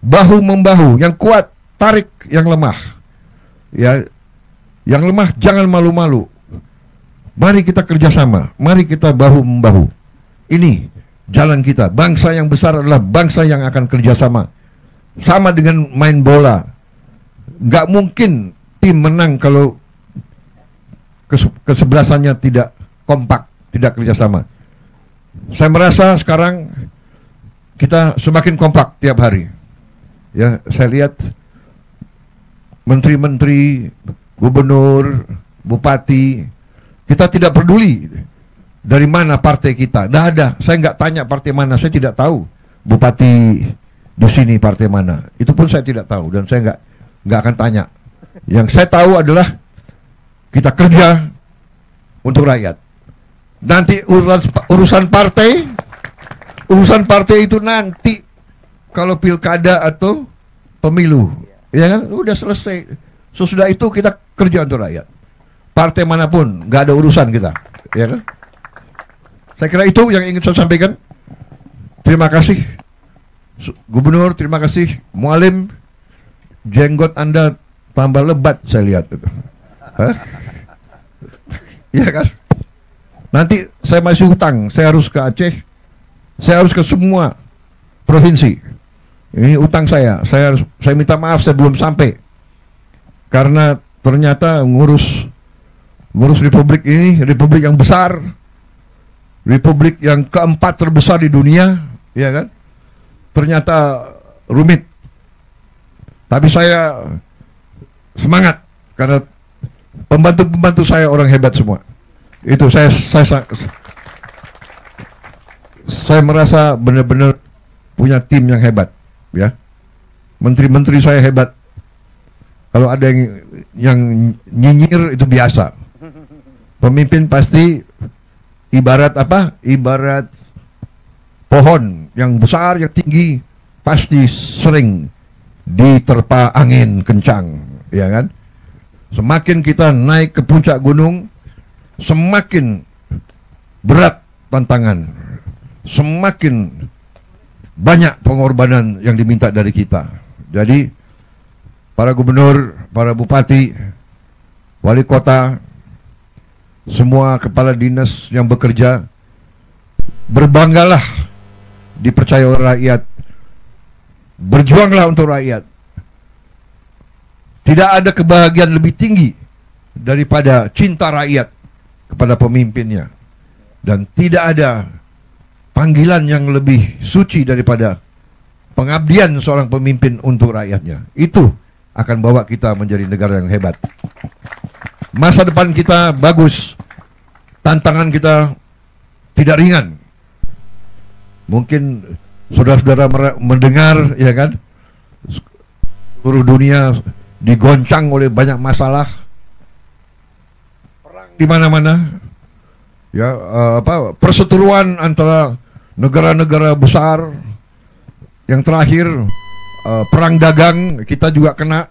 bahu membahu. Yang kuat tarik yang lemah, ya, yang lemah jangan malu-malu. Mari kita kerjasama, mari kita bahu membahu. Ini jalan kita. Bangsa yang besar adalah bangsa yang akan kerjasama. Sama dengan main bola, nggak mungkin tim menang kalau kesebelasannya tidak kompak, tidak kerjasama. Saya merasa sekarang kita semakin kompak tiap hari. Ya, saya lihat menteri-menteri, gubernur, bupati, kita tidak peduli dari mana partai kita. Dah ada, saya nggak tanya partai mana, saya tidak tahu bupati di sini partai mana. Itu pun saya tidak tahu dan saya nggak akan tanya. Yang saya tahu adalah kita kerja untuk rakyat. Nanti urusan partai itu nanti kalau pilkada atau pemilu, ya kan, udah selesai. Sesudah itu kita kerja untuk rakyat. Partai manapun nggak ada urusan kita, ya kan? Saya kira itu yang ingin saya sampaikan. Terima kasih Gubernur, terima kasih Mualim. Jenggot Anda tambah lebat saya lihat itu. Hah? Iya kan? Nanti saya masih hutang, saya harus ke Aceh, saya harus ke semua provinsi. Ini utang saya minta maaf saya belum sampai. Karena ternyata ngurus republik ini, republik yang besar, republik yang keempat terbesar di dunia, ya kan? Ternyata rumit. Tapi saya semangat karena pembantu-pembantu saya orang hebat semua. Itu saya merasa benar-benar punya tim yang hebat, ya. Menteri-menteri saya hebat. Kalau ada yang nyinyir itu biasa. Pemimpin pasti ibarat apa? Ibarat pohon yang besar, yang tinggi, pasti sering diterpa angin kencang, ya kan? Semakin kita naik ke puncak gunung, semakin berat tantangan, semakin banyak pengorbanan yang diminta dari kita. Jadi para gubernur, para bupati, wali kota, semua kepala dinas yang bekerja, berbanggalah dipercaya oleh rakyat, berjuanglah untuk rakyat. Tidak ada kebahagiaan lebih tinggi daripada cinta rakyat kepada pemimpinnya, dan tidak ada panggilan yang lebih suci daripada pengabdian seorang pemimpin untuk rakyatnya. Itu akan bawa kita menjadi negara yang hebat. Masa depan kita bagus, tantangan kita tidak ringan. Mungkin saudara-saudara mendengar, ya kan, seluruh dunia digoncang oleh banyak masalah, perang di mana-mana, ya, perseteruan antara negara-negara besar. Yang terakhir perang dagang kita juga kena,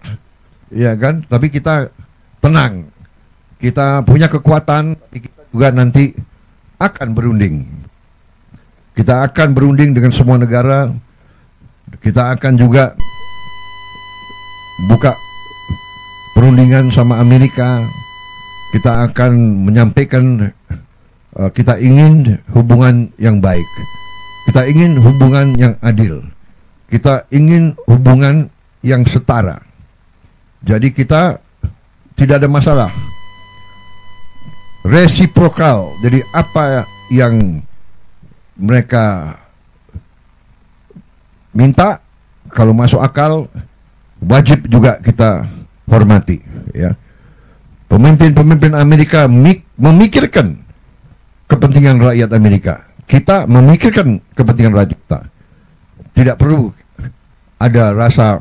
ya kan, tapi kita tenang, kita punya kekuatan, kita juga nanti akan berunding. Kita akan berunding dengan semua negara. Kita akan juga buka perundingan sama Amerika. Kita akan menyampaikan kita ingin hubungan yang baik. Kita ingin hubungan yang adil. Kita ingin hubungan yang setara. Jadi kita tidak ada masalah. Resiprokal. Jadi apa yang mereka minta, kalau masuk akal, wajib juga kita hormati, ya. Pemimpin-pemimpin Amerika memikirkan kepentingan rakyat Amerika. Kita memikirkan kepentingan rakyat kita. Tidak perlu ada rasa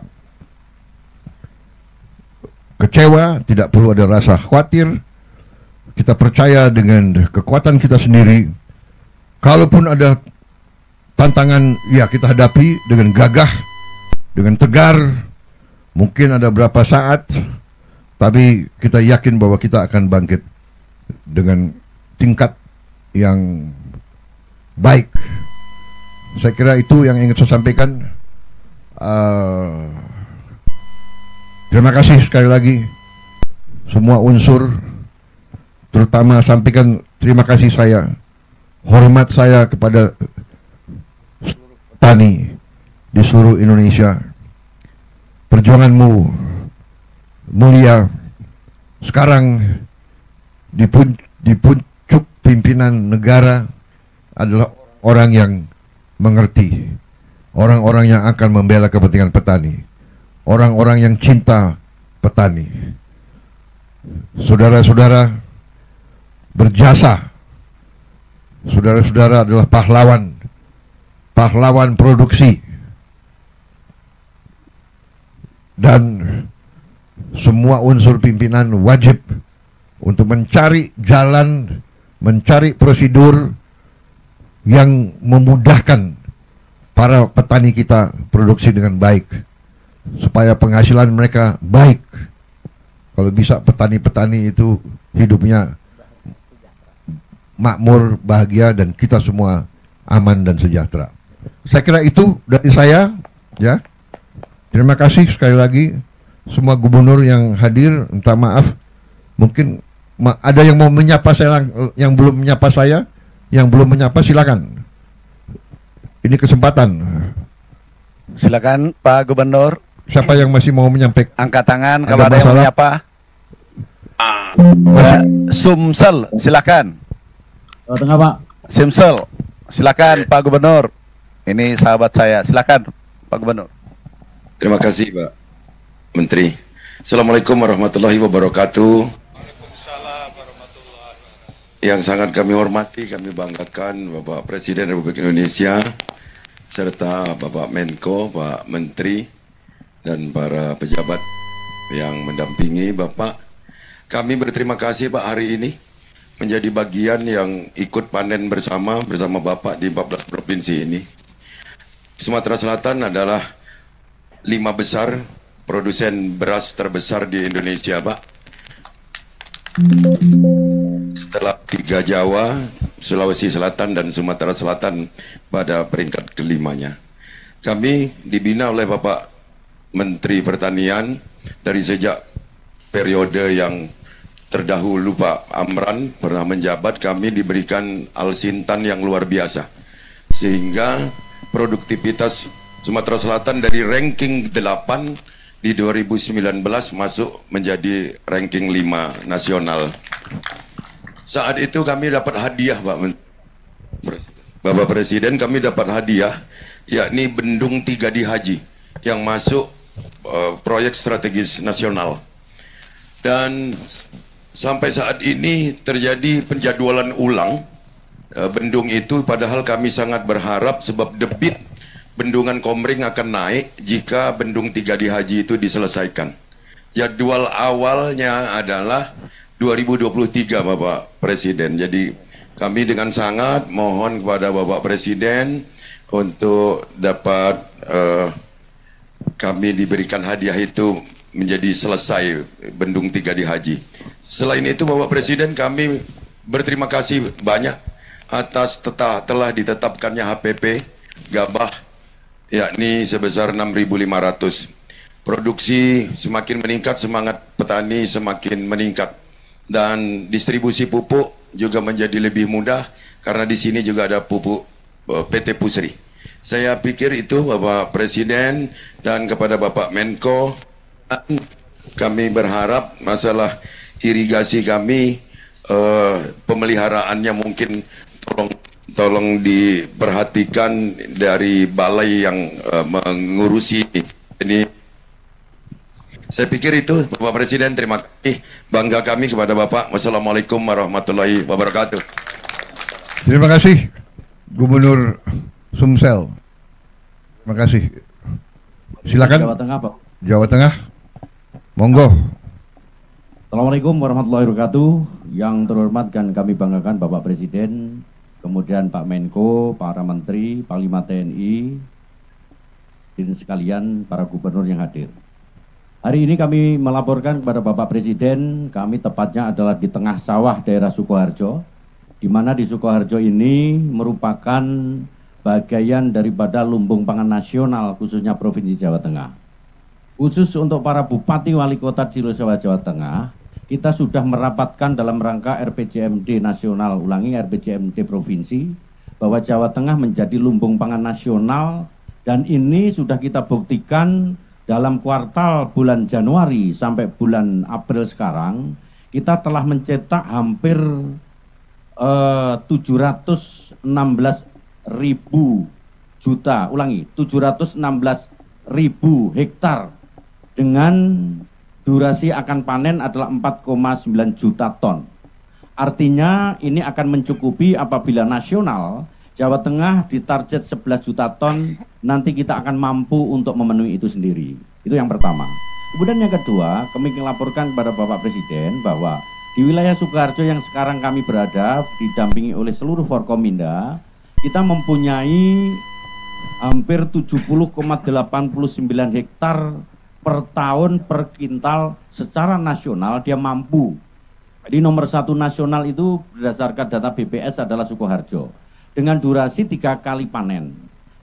kecewa, tidak perlu ada rasa khawatir. Kita percaya dengan kekuatan kita sendiri. Kalaupun ada tantangan, ya kita hadapi dengan gagah, dengan tegar. Mungkin ada berapa saat, tapi kita yakin bahwa kita akan bangkit dengan tingkat yang baik. Saya kira itu yang ingin saya sampaikan. Terima kasih sekali lagi semua unsur, terutama sampaikan terima kasih saya, hormat saya kepada petani di seluruh Indonesia. Perjuanganmu mulia. Sekarang di pucuk pimpinan negara adalah orang yang mengerti, orang-orang yang akan membela kepentingan petani, orang-orang yang cinta petani. Saudara-saudara berjasa. Saudara-saudara adalah pahlawan produksi, dan semua unsur pimpinan wajib untuk mencari jalan, mencari prosedur yang memudahkan para petani kita produksi dengan baik, supaya penghasilan mereka baik. Kalau bisa petani-petani itu hidupnya makmur, bahagia, dan kita semua aman dan sejahtera. Saya kira itu dari saya, ya. Terima kasih sekali lagi semua gubernur yang hadir. Minta maaf, mungkin ada yang mau menyapa saya, yang belum menyapa saya, yang belum menyapa silakan. Ini kesempatan. Silakan Pak Gubernur. Siapa yang masih mau menyampaikan? Angkat tangan kalau ada yang mau menyapa. Sumsel, silakan. Tengah Pak. Simsel, silakan Pak Gubernur. Ini sahabat saya, silakan Pak Gubernur. Terima kasih Pak Menteri. Assalamualaikum warahmatullahi wabarakatuh. Yang sangat kami hormati, kami banggakan Bapak Presiden Republik Indonesia, serta Bapak Menko, Pak Menteri, dan para pejabat yang mendampingi Bapak. Kami berterima kasih Pak hari ini menjadi bagian yang ikut panen bersama Bapak di 14 provinsi ini. Sumatera Selatan adalah 5 besar produsen beras terbesar di Indonesia, Pak. Setelah 3 Jawa, Sulawesi Selatan, dan Sumatera Selatan pada peringkat kelimanya. Kami dibina oleh Bapak Menteri Pertanian dari sejak periode yang terdahulu Pak Amran pernah menjabat. Kami diberikan alsintan yang luar biasa, sehingga produktivitas Sumatera Selatan dari ranking 8 di 2019 masuk menjadi ranking 5 nasional. Saat itu kami dapat hadiah, Bapak Presiden, kami dapat hadiah, yakni Bendung 3D Haji yang masuk proyek strategis nasional. Dan sampai saat ini terjadi penjadwalan ulang bendung itu, padahal kami sangat berharap sebab debit bendungan Komering akan naik jika bendung 3D Haji itu diselesaikan. Jadwal awalnya adalah 2023, Bapak Presiden. Jadi kami dengan sangat mohon kepada Bapak Presiden untuk dapat kami diberikan hadiah itu menjadi selesai bendung 3D Haji. Selain itu, Bapak Presiden, kami berterima kasih banyak atas telah ditetapkannya HPP gabah, yakni sebesar 6.500. Produksi semakin meningkat, semangat petani semakin meningkat, dan distribusi pupuk juga menjadi lebih mudah karena di sini juga ada pupuk PT Pusri. Saya pikir itu, Bapak Presiden, dan kepada Bapak Menko, kami berharap masalah irigasi kami pemeliharaannya mungkin tolong diperhatikan dari balai yang mengurusi ini. Saya pikir itu, Bapak Presiden. Terima kasih, bangga kami kepada Bapak. Wassalamualaikum warahmatullahi wabarakatuh. Terima kasih Gubernur Sumsel. Terima kasih. Silakan. Jawa Tengah, Pak. Jawa Tengah. Monggo. Assalamualaikum warahmatullahi wabarakatuh. Yang terhormat dan kami banggakan Bapak Presiden, kemudian Pak Menko, para Menteri, Panglima TNI, dan sekalian para gubernur yang hadir. Hari ini kami melaporkan kepada Bapak Presiden, kami tepatnya adalah di tengah sawah daerah Sukoharjo, di mana di Sukoharjo ini merupakan bagian daripada lumbung pangan nasional, khususnya Provinsi Jawa Tengah. Khusus untuk para Bupati Wali Kota Cilosewa Jawa Tengah, kita sudah merapatkan dalam rangka RPJMD nasional, RPJMD provinsi, bahwa Jawa Tengah menjadi lumbung pangan nasional, dan ini sudah kita buktikan dalam kuartal bulan Januari sampai bulan April sekarang, kita telah mencetak hampir 716.000 juta, 716.000 hektar dengan durasi akan panen adalah 4,9 juta ton. Artinya ini akan mencukupi apabila nasional Jawa Tengah ditarget 11 juta ton, nanti kita akan mampu untuk memenuhi itu sendiri. Itu yang pertama. Kemudian yang kedua, kami melaporkan kepada Bapak Presiden bahwa di wilayah Sukoharjo yang sekarang kami berada, didampingi oleh seluruh Forkominda, kita mempunyai hampir 70,89 hektar per tahun per kintal secara nasional. Dia mampu. Jadi nomor 1 nasional itu berdasarkan data BPS adalah Sukoharjo, dengan durasi 3 kali panen.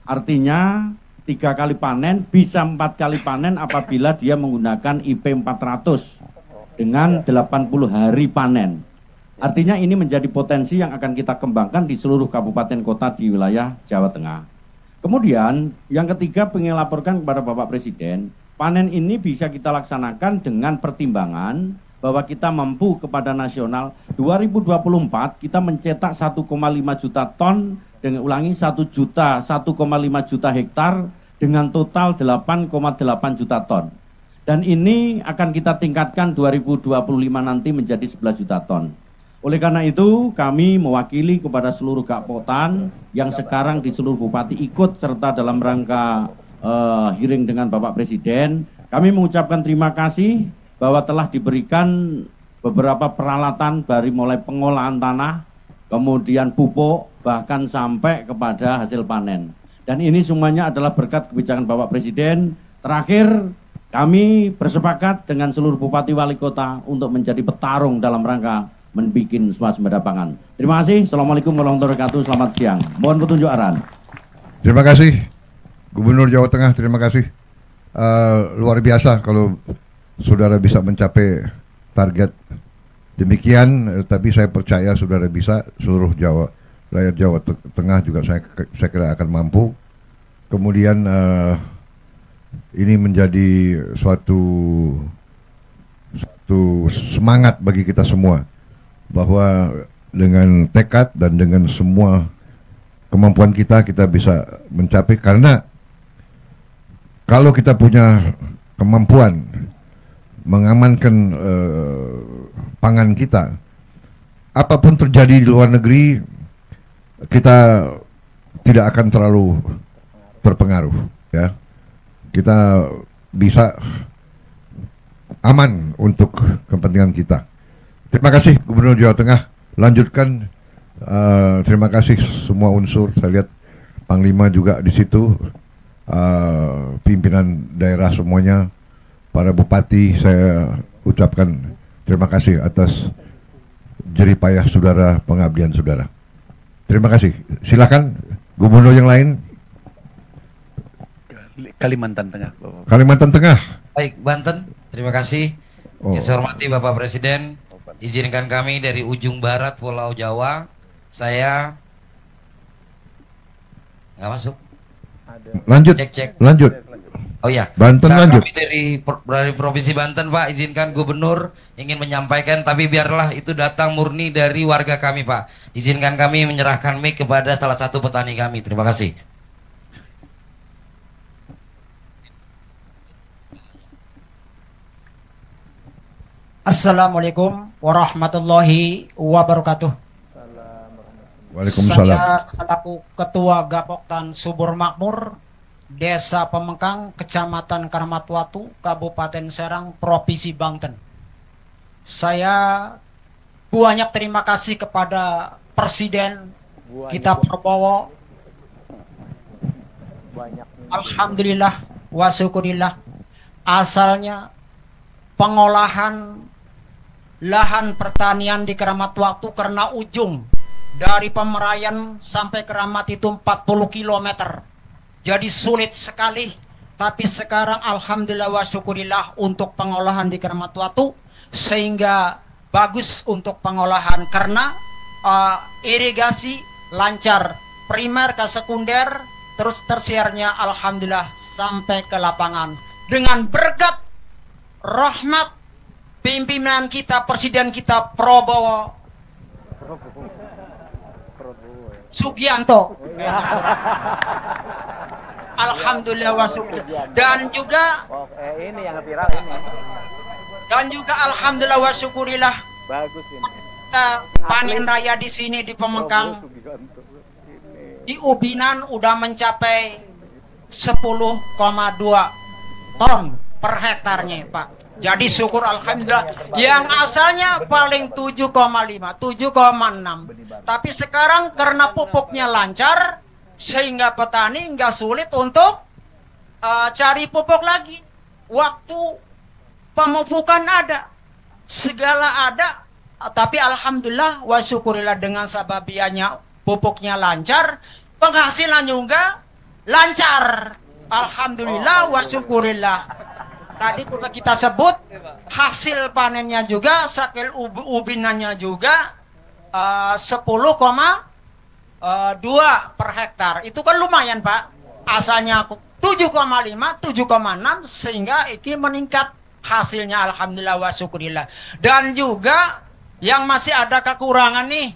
Artinya 3 kali panen bisa 4 kali panen apabila dia menggunakan IP 400 dengan 80 hari panen. Artinya ini menjadi potensi yang akan kita kembangkan di seluruh kabupaten kota di wilayah Jawa Tengah. Kemudian yang ketiga, pengen laporkan kepada Bapak Presiden, panen ini bisa kita laksanakan dengan pertimbangan bahwa kita mampu kepada nasional 2024 kita mencetak 1,5 juta ton dengan 1,5 juta hektar dengan total 8,8 juta ton. Dan ini akan kita tingkatkan 2025 nanti menjadi 11 juta ton. Oleh karena itu kami mewakili kepada seluruh Gakpotan yang sekarang di seluruh bupati ikut serta dalam rangka hearing dengan Bapak Presiden. Kami mengucapkan terima kasih bahwa telah diberikan beberapa peralatan dari mulai pengolahan tanah, kemudian pupuk, bahkan sampai kepada hasil panen. Dan ini semuanya adalah berkat kebijakan Bapak Presiden. Terakhir, kami bersepakat dengan seluruh bupati wali kota untuk menjadi petarung dalam rangka membuat swasembada pangan. Terima kasih. Assalamualaikum warahmatullahi wabarakatuh. Selamat siang. Mohon petunjuk arahan. Terima kasih Gubernur Jawa Tengah, terima kasih. Luar biasa kalau saudara bisa mencapai target demikian, tapi saya percaya saudara bisa, seluruh rakyat Jawa Tengah juga saya kira akan mampu. Kemudian ini menjadi suatu semangat bagi kita semua, bahwa dengan tekad dan dengan semua kemampuan kita bisa mencapai. Karena kalau kita punya kemampuan mengamankan pangan kita, apapun terjadi di luar negeri, kita tidak akan terlalu terpengaruh, ya. Kita bisa aman untuk kepentingan kita. Terima kasih Gubernur Jawa Tengah. Lanjutkan. Terima kasih semua unsur. Saya lihat Panglima juga di situ, pimpinan daerah semuanya, para bupati. Saya ucapkan terima kasih atas jeripayah saudara, pengabdian saudara. Terima kasih. Silakan gubernur yang lain. Kalimantan Tengah. Kalimantan Tengah. Baik, Banten. Terima kasih. Yang saya hormati Bapak Presiden, izinkan kami dari ujung barat Pulau Jawa. Saya nggak masuk. Lanjut. Cek. Lanjut. Oh ya, Banten lanjut. Kami dari Provinsi Banten, Pak, izinkan Gubernur ingin menyampaikan, tapi biarlah itu datang murni dari warga kami, Pak. Izinkan kami menyerahkan mic kepada salah satu petani kami. Terima kasih. Assalamualaikum warahmatullahi wabarakatuh. Waalaikumsalam. Saya selaku Ketua Gapoktan Subur Makmur, Desa Pemengkang, Kecamatan Karamatwatu, Kabupaten Serang, Provinsi Banten. Saya banyak terima kasih kepada Presiden kita Prabowo. Alhamdulillah wa syukurillah. Asalnya pengolahan lahan pertanian di Karamatwatu karena ujung dari Pemerayan sampai Keramat itu 40 km. Jadi sulit sekali. Tapi sekarang alhamdulillah wa syukurillah untuk pengolahan di Karamatwatu, sehingga bagus untuk pengolahan karena irigasi lancar, primer ke sekunder, terus tersiernya alhamdulillah sampai ke lapangan. Dengan berkat rahmat pimpinan kita, Presiden kita Prabowo Sugianto. Alhamdulillah wa syukurillah. Dan juga ini yang viral ini. Dan juga alhamdulillah wa syukurillah. Bagus ini. Kita panen raya di sini di Pemengkang. Di Ubinan udah mencapai 10,2 ton per hektarnya, Pak. Jadi syukur alhamdulillah. Yang asalnya paling 7,5, 7,6. Tapi sekarang karena pupuknya lancar, sehingga petani nggak sulit untuk cari pupuk lagi. Waktu pemupukan ada, segala ada. Tapi alhamdulillah wa syukurillah dengan sababianya pupuknya lancar, penghasilan juga lancar. Alhamdulillah wa syukurillah. Tadi kita sebut hasil panennya juga, sakil ubinannya juga 10,2 per hektar. Itu kan lumayan, Pak. Asalnya 7,5, 7,6 sehingga ini meningkat hasilnya alhamdulillah wa syukurillah. Dan juga yang masih ada kekurangan nih.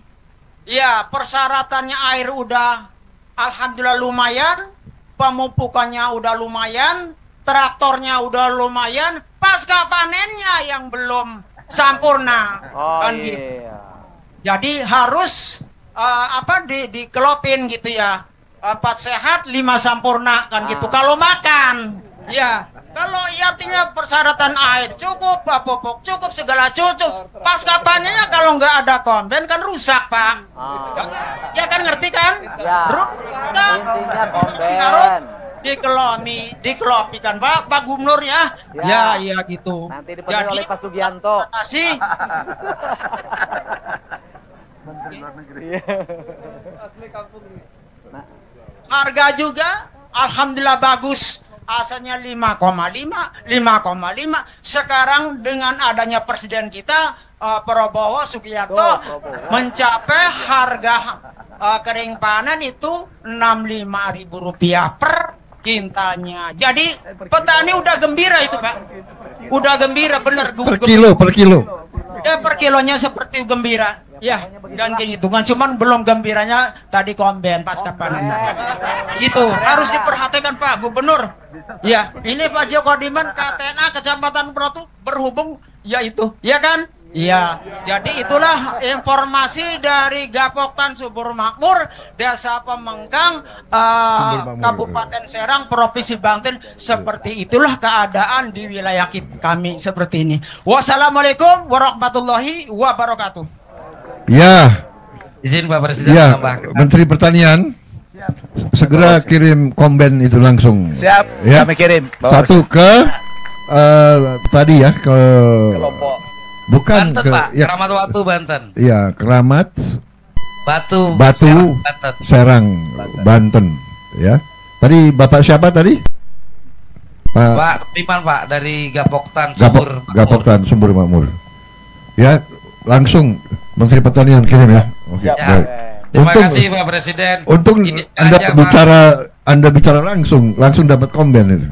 Ya, persyaratannya air udah alhamdulillah lumayan, pemupukannya udah lumayan, traktornya udah lumayan, pasca panennya yang belum sempurna. Kan gitu. Jadi harus dikelopin gitu ya. 4 sehat 5 sempurna kan gitu. Kalau makan ya, Kalau artinya persyaratan air cukup, pupuk cukup, segala cukup. Pasca panennya kalau nggak ada komben kan rusak, Pak. Ya kan, ngerti kan? Ya. Intinya komben. Harus dikelopikan Pak Gubernur ya. Ya, iya gitu. Nanti dipenuhi oleh Pak Sugianto. Kasih. Harga juga alhamdulillah bagus. Asalnya 5,5. Sekarang dengan adanya presiden kita Prabowo Subianto mencapai harga kering panen itu Rp65.000 per kintalnya. Jadi petani udah gembira itu, Pak. Udah gembira bener. Per kilo. Ya, per kilonya seperti gembira. Ya, dan hitungan cuman belum gembiranya tadi komben pasca panen. Itu harus diperhatikan Pak Gubernur. Ya, ini Pak Joko Diman KTNA Kecamatan Protu berhubung ya itu. Ya kan? Iya, jadi itulah informasi dari Gapoktan Subur Makmur, Desa Pemengkang, Kabupaten Serang, Provinsi Banten. Seperti itulah keadaan di wilayah kami seperti ini. Wassalamualaikum warahmatullahi wabarakatuh. Ya. Izin Pak Presiden menambahkan. Menteri Pertanian segera kirim komben itu langsung. Siap, ya. kami kirim. Satu ke tadi ya ke Lombok. Bukan Banten, ke Pak. ya, Keramat Watu Banten. Iya, Keramat Batu Serang Banten. Ya. Tadi Bapak siapa tadi? Pak Piman Pak dari Gapoktan Subur Makmur. Gapoktan Subur Makmur. Ya, langsung Menteri Pertanian kirim ya. Oke. Ya. Baik. Terima kasih Pak Presiden. Untung Ini Anda bicara langsung dapat komben itu.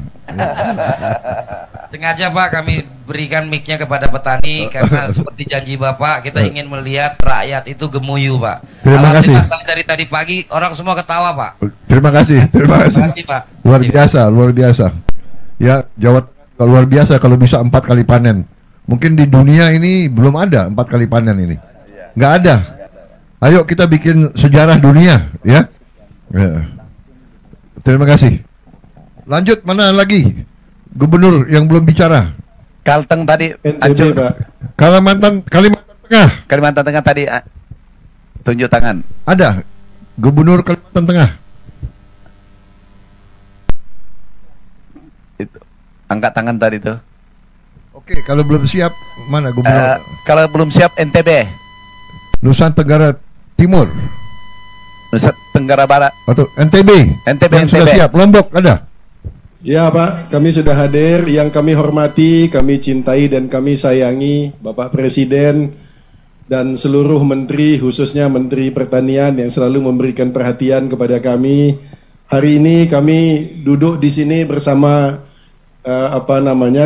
Sengaja Pak kami berikan mic-nya kepada petani karena seperti janji Bapak kita ingin melihat rakyat itu gemuyu Pak. Terima kasih. Saya dari tadi pagi orang semua ketawa Pak. Terima kasih. Terima kasih Pak. Luar biasa. Ya, Jawa luar biasa kalau bisa 4 kali panen. Mungkin di dunia ini belum ada 4 kali panen ini. Nggak ada. Ayo kita bikin sejarah dunia, ya. Terima kasih. Lanjut, mana lagi? Gubernur yang belum bicara. Kalteng tadi. NTB, Pak. Kalimantan Tengah. Kalimantan Tengah tadi tunjuk tangan. Ada. Gubernur Kalimantan Tengah. Itu. Angkat tangan tadi tuh. Oke, kalau belum siap mana Gubernur? Kalau belum siap NTB. Nusa Tenggara Timur. Nusa Tenggara Barat. Atau NTB. Yang sudah siap. Lombok ada. Ya Pak, kami sudah hadir. Yang kami hormati, kami cintai dan kami sayangi Bapak Presiden dan seluruh menteri, khususnya Menteri Pertanian yang selalu memberikan perhatian kepada kami. Hari ini kami duduk di sini bersama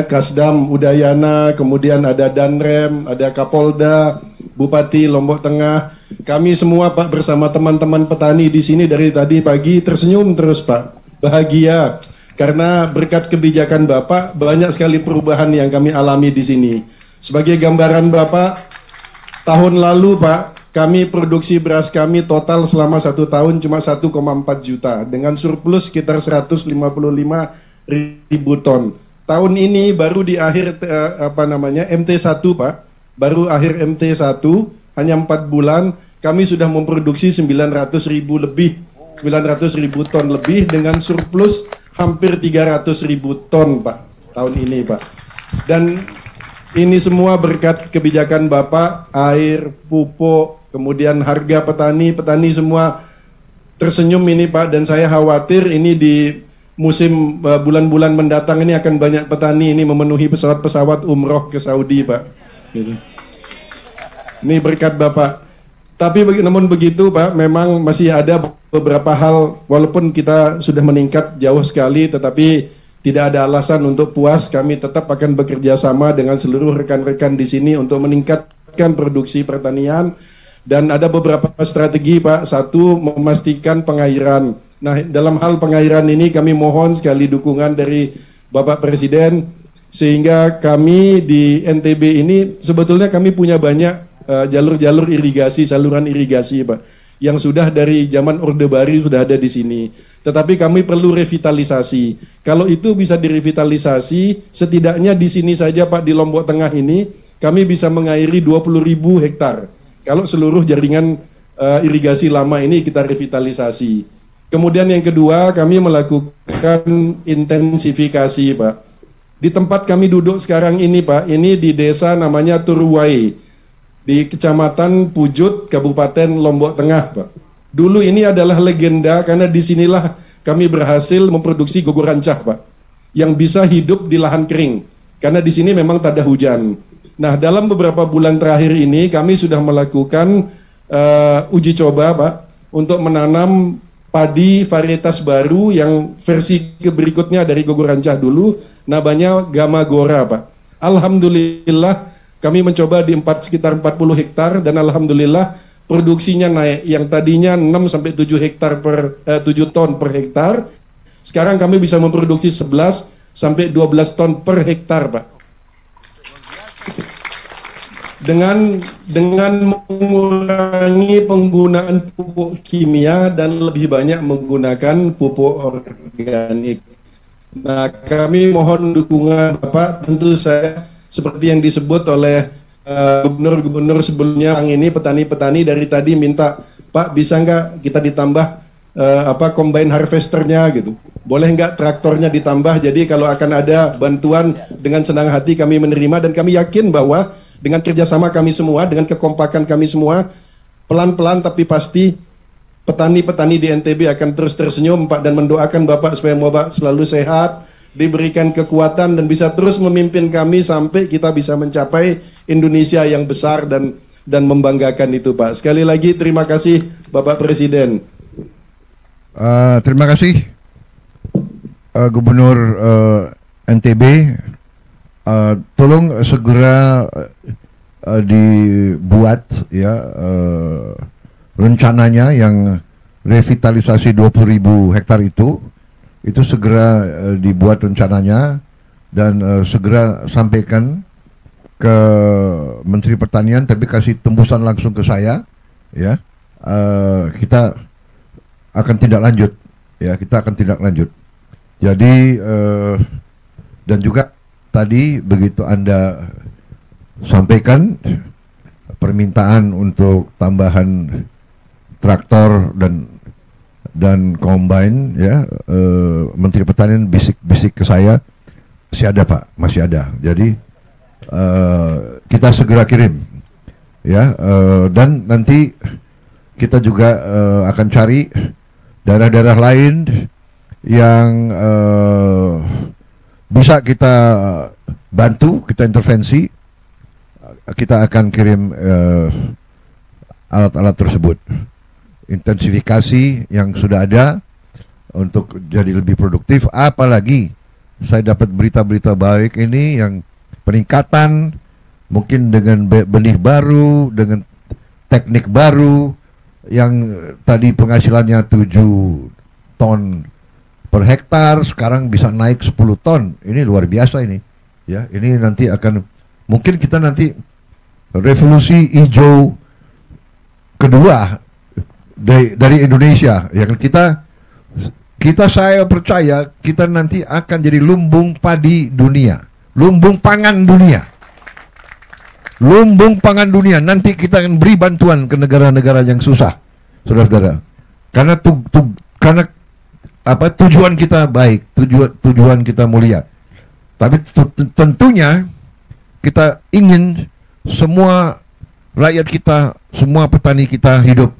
Kasdam Udayana, kemudian ada Danrem, ada Kapolda, Bupati Lombok Tengah. Kami semua Pak bersama teman-teman petani di sini dari tadi pagi tersenyum terus Pak, bahagia. Karena berkat kebijakan Bapak, banyak sekali perubahan yang kami alami di sini. Sebagai gambaran Bapak, tahun lalu Pak, kami produksi beras kami total selama 1 tahun cuma 1,4 juta. Dengan surplus sekitar 155.000 ton. Tahun ini baru di akhir MT1 Pak, baru akhir MT1, hanya 4 bulan, kami sudah memproduksi 900.000 ton lebih dengan surplus hampir 300.000 ton Pak tahun ini Pak. Dan ini semua berkat kebijakan Bapak, air, pupuk, kemudian harga petani semua tersenyum ini Pak. Dan saya khawatir ini di musim bulan-bulan mendatang ini akan banyak petani ini memenuhi pesawat-pesawat umroh ke Saudi Pak. Gitu. Ini berkat Bapak. Tapi namun begitu Pak, memang masih ada beberapa hal, walaupun kita sudah meningkat jauh sekali, tetapi tidak ada alasan untuk puas. Kami tetap akan bekerja sama dengan seluruh rekan-rekan di sini untuk meningkatkan produksi pertanian. Dan ada beberapa strategi Pak. Satu, memastikan pengairan. Nah, dalam hal pengairan ini kami mohon sekali dukungan dari Bapak Presiden, sehingga kami di NTB ini sebetulnya kami punya banyak jalur-jalur irigasi, saluran irigasi Pak, yang sudah dari zaman Orde Baru sudah ada di sini. tetapi kami perlu revitalisasi. Kalau itu bisa direvitalisasi, setidaknya di sini saja Pak, di Lombok Tengah ini, kami bisa mengairi 20.000 hektar. Kalau seluruh jaringan irigasi lama ini kita revitalisasi. Kemudian yang kedua, kami melakukan intensifikasi Pak. Di tempat kami duduk sekarang ini Pak, ini di desa namanya Turuwai, di Kecamatan Pujut, Kabupaten Lombok Tengah Pak. Dulu ini adalah legenda karena disinilah kami berhasil memproduksi gugur rancah Pak, yang bisa hidup di lahan kering, karena di sini memang tak ada hujan. Nah, dalam beberapa bulan terakhir ini kami sudah melakukan uji coba Pak, untuk menanam padi varietas baru yang versi berikutnya dari gugur rancah dulu, namanya Gama Gora Pak. Alhamdulillah kami mencoba di sekitar 40 hektar dan alhamdulillah produksinya naik, yang tadinya 6-7 hektar per 7 ton per hektar, sekarang kami bisa memproduksi 11-12 ton per hektar Pak. Dengan mengurangi penggunaan pupuk kimia dan lebih banyak menggunakan pupuk organik. Nah, kami mohon dukungan Bapak. Tentu saya seperti yang disebut oleh gubernur-gubernur sebelumnya, yang ini petani-petani dari tadi minta, Pak bisa nggak kita ditambah combine harvesternya gitu, boleh nggak traktornya ditambah. Jadi kalau akan ada bantuan, dengan senang hati kami menerima, dan kami yakin bahwa dengan kerjasama kami semua, dengan kekompakan kami semua, pelan-pelan tapi pasti petani-petani di NTB akan terus tersenyum Pak, dan mendoakan Bapak supaya Bapak selalu sehat, diberikan kekuatan dan bisa terus memimpin kami sampai kita bisa mencapai Indonesia yang besar dan membanggakan itu Pak. Sekali lagi terima kasih Bapak Presiden. Terima kasih Gubernur NTB. Tolong segera dibuat ya rencananya yang revitalisasi 20.000 hektar itu segera dibuat rencananya dan segera sampaikan ke Menteri Pertanian, tapi kasih tembusan langsung ke saya ya. Kita akan tindak lanjut ya, kita akan tindak lanjut. Jadi dan juga tadi begitu Anda sampaikan permintaan untuk tambahan traktor dan combine ya, Menteri Pertanian bisik-bisik ke saya, masih ada Pak, masih ada. Jadi kita segera kirim ya, dan nanti kita juga akan cari daerah-daerah lain yang bisa kita bantu, kita intervensi, kita akan kirim alat-alat tersebut. Intensifikasi yang sudah ada untuk jadi lebih produktif, apalagi saya dapat berita-berita baik ini yang peningkatan mungkin dengan benih baru, dengan teknik baru yang tadi penghasilannya 7 ton per hektar sekarang bisa naik 10 ton. Ini luar biasa ini. Ya, ini nanti akan mungkin kita nanti revolusi hijau kedua dari Indonesia. Ya, kita saya percaya kita nanti akan jadi lumbung padi dunia, lumbung pangan dunia. Lumbung pangan dunia. Nanti kita akan beri bantuan ke negara-negara yang susah, saudara-saudara. Karena tujuan kita baik, tujuan kita mulia. Tapi tentunya kita ingin semua rakyat kita, semua petani kita hidup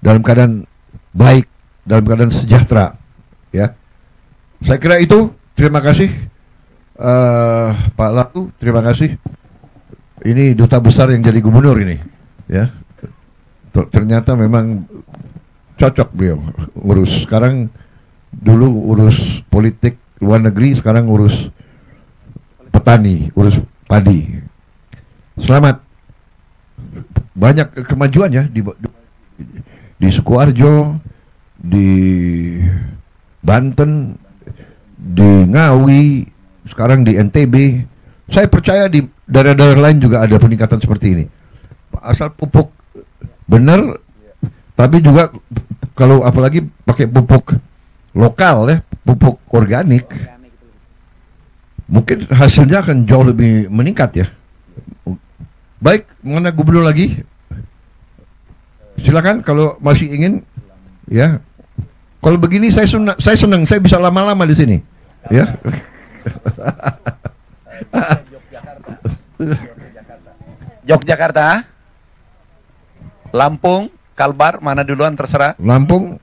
dalam keadaan baik, dalam keadaan sejahtera. Ya, saya kira itu. Terima kasih Pak Laku, terima kasih. Ini duta besar yang jadi gubernur ini. Ya, ternyata memang cocok beliau urus. Sekarang dulu urus politik luar negeri, sekarang urus petani, urus padi. Selamat. Banyak kemajuan ya di Sukoharjo, di Banten, di Ngawi, sekarang di NTB. Saya percaya di daerah-daerah lain juga ada peningkatan seperti ini. Asal pupuk benar, tapi juga kalau apalagi pakai pupuk lokal ya, pupuk organik, mungkin hasilnya akan jauh lebih meningkat ya. Baik, mengenai gubernur lagi, silakan kalau masih ingin ya. Kalau begini saya senang, saya bisa lama-lama di sini, ya. Yogyakarta, Lampung, Kalbar, mana duluan terserah. Lampung,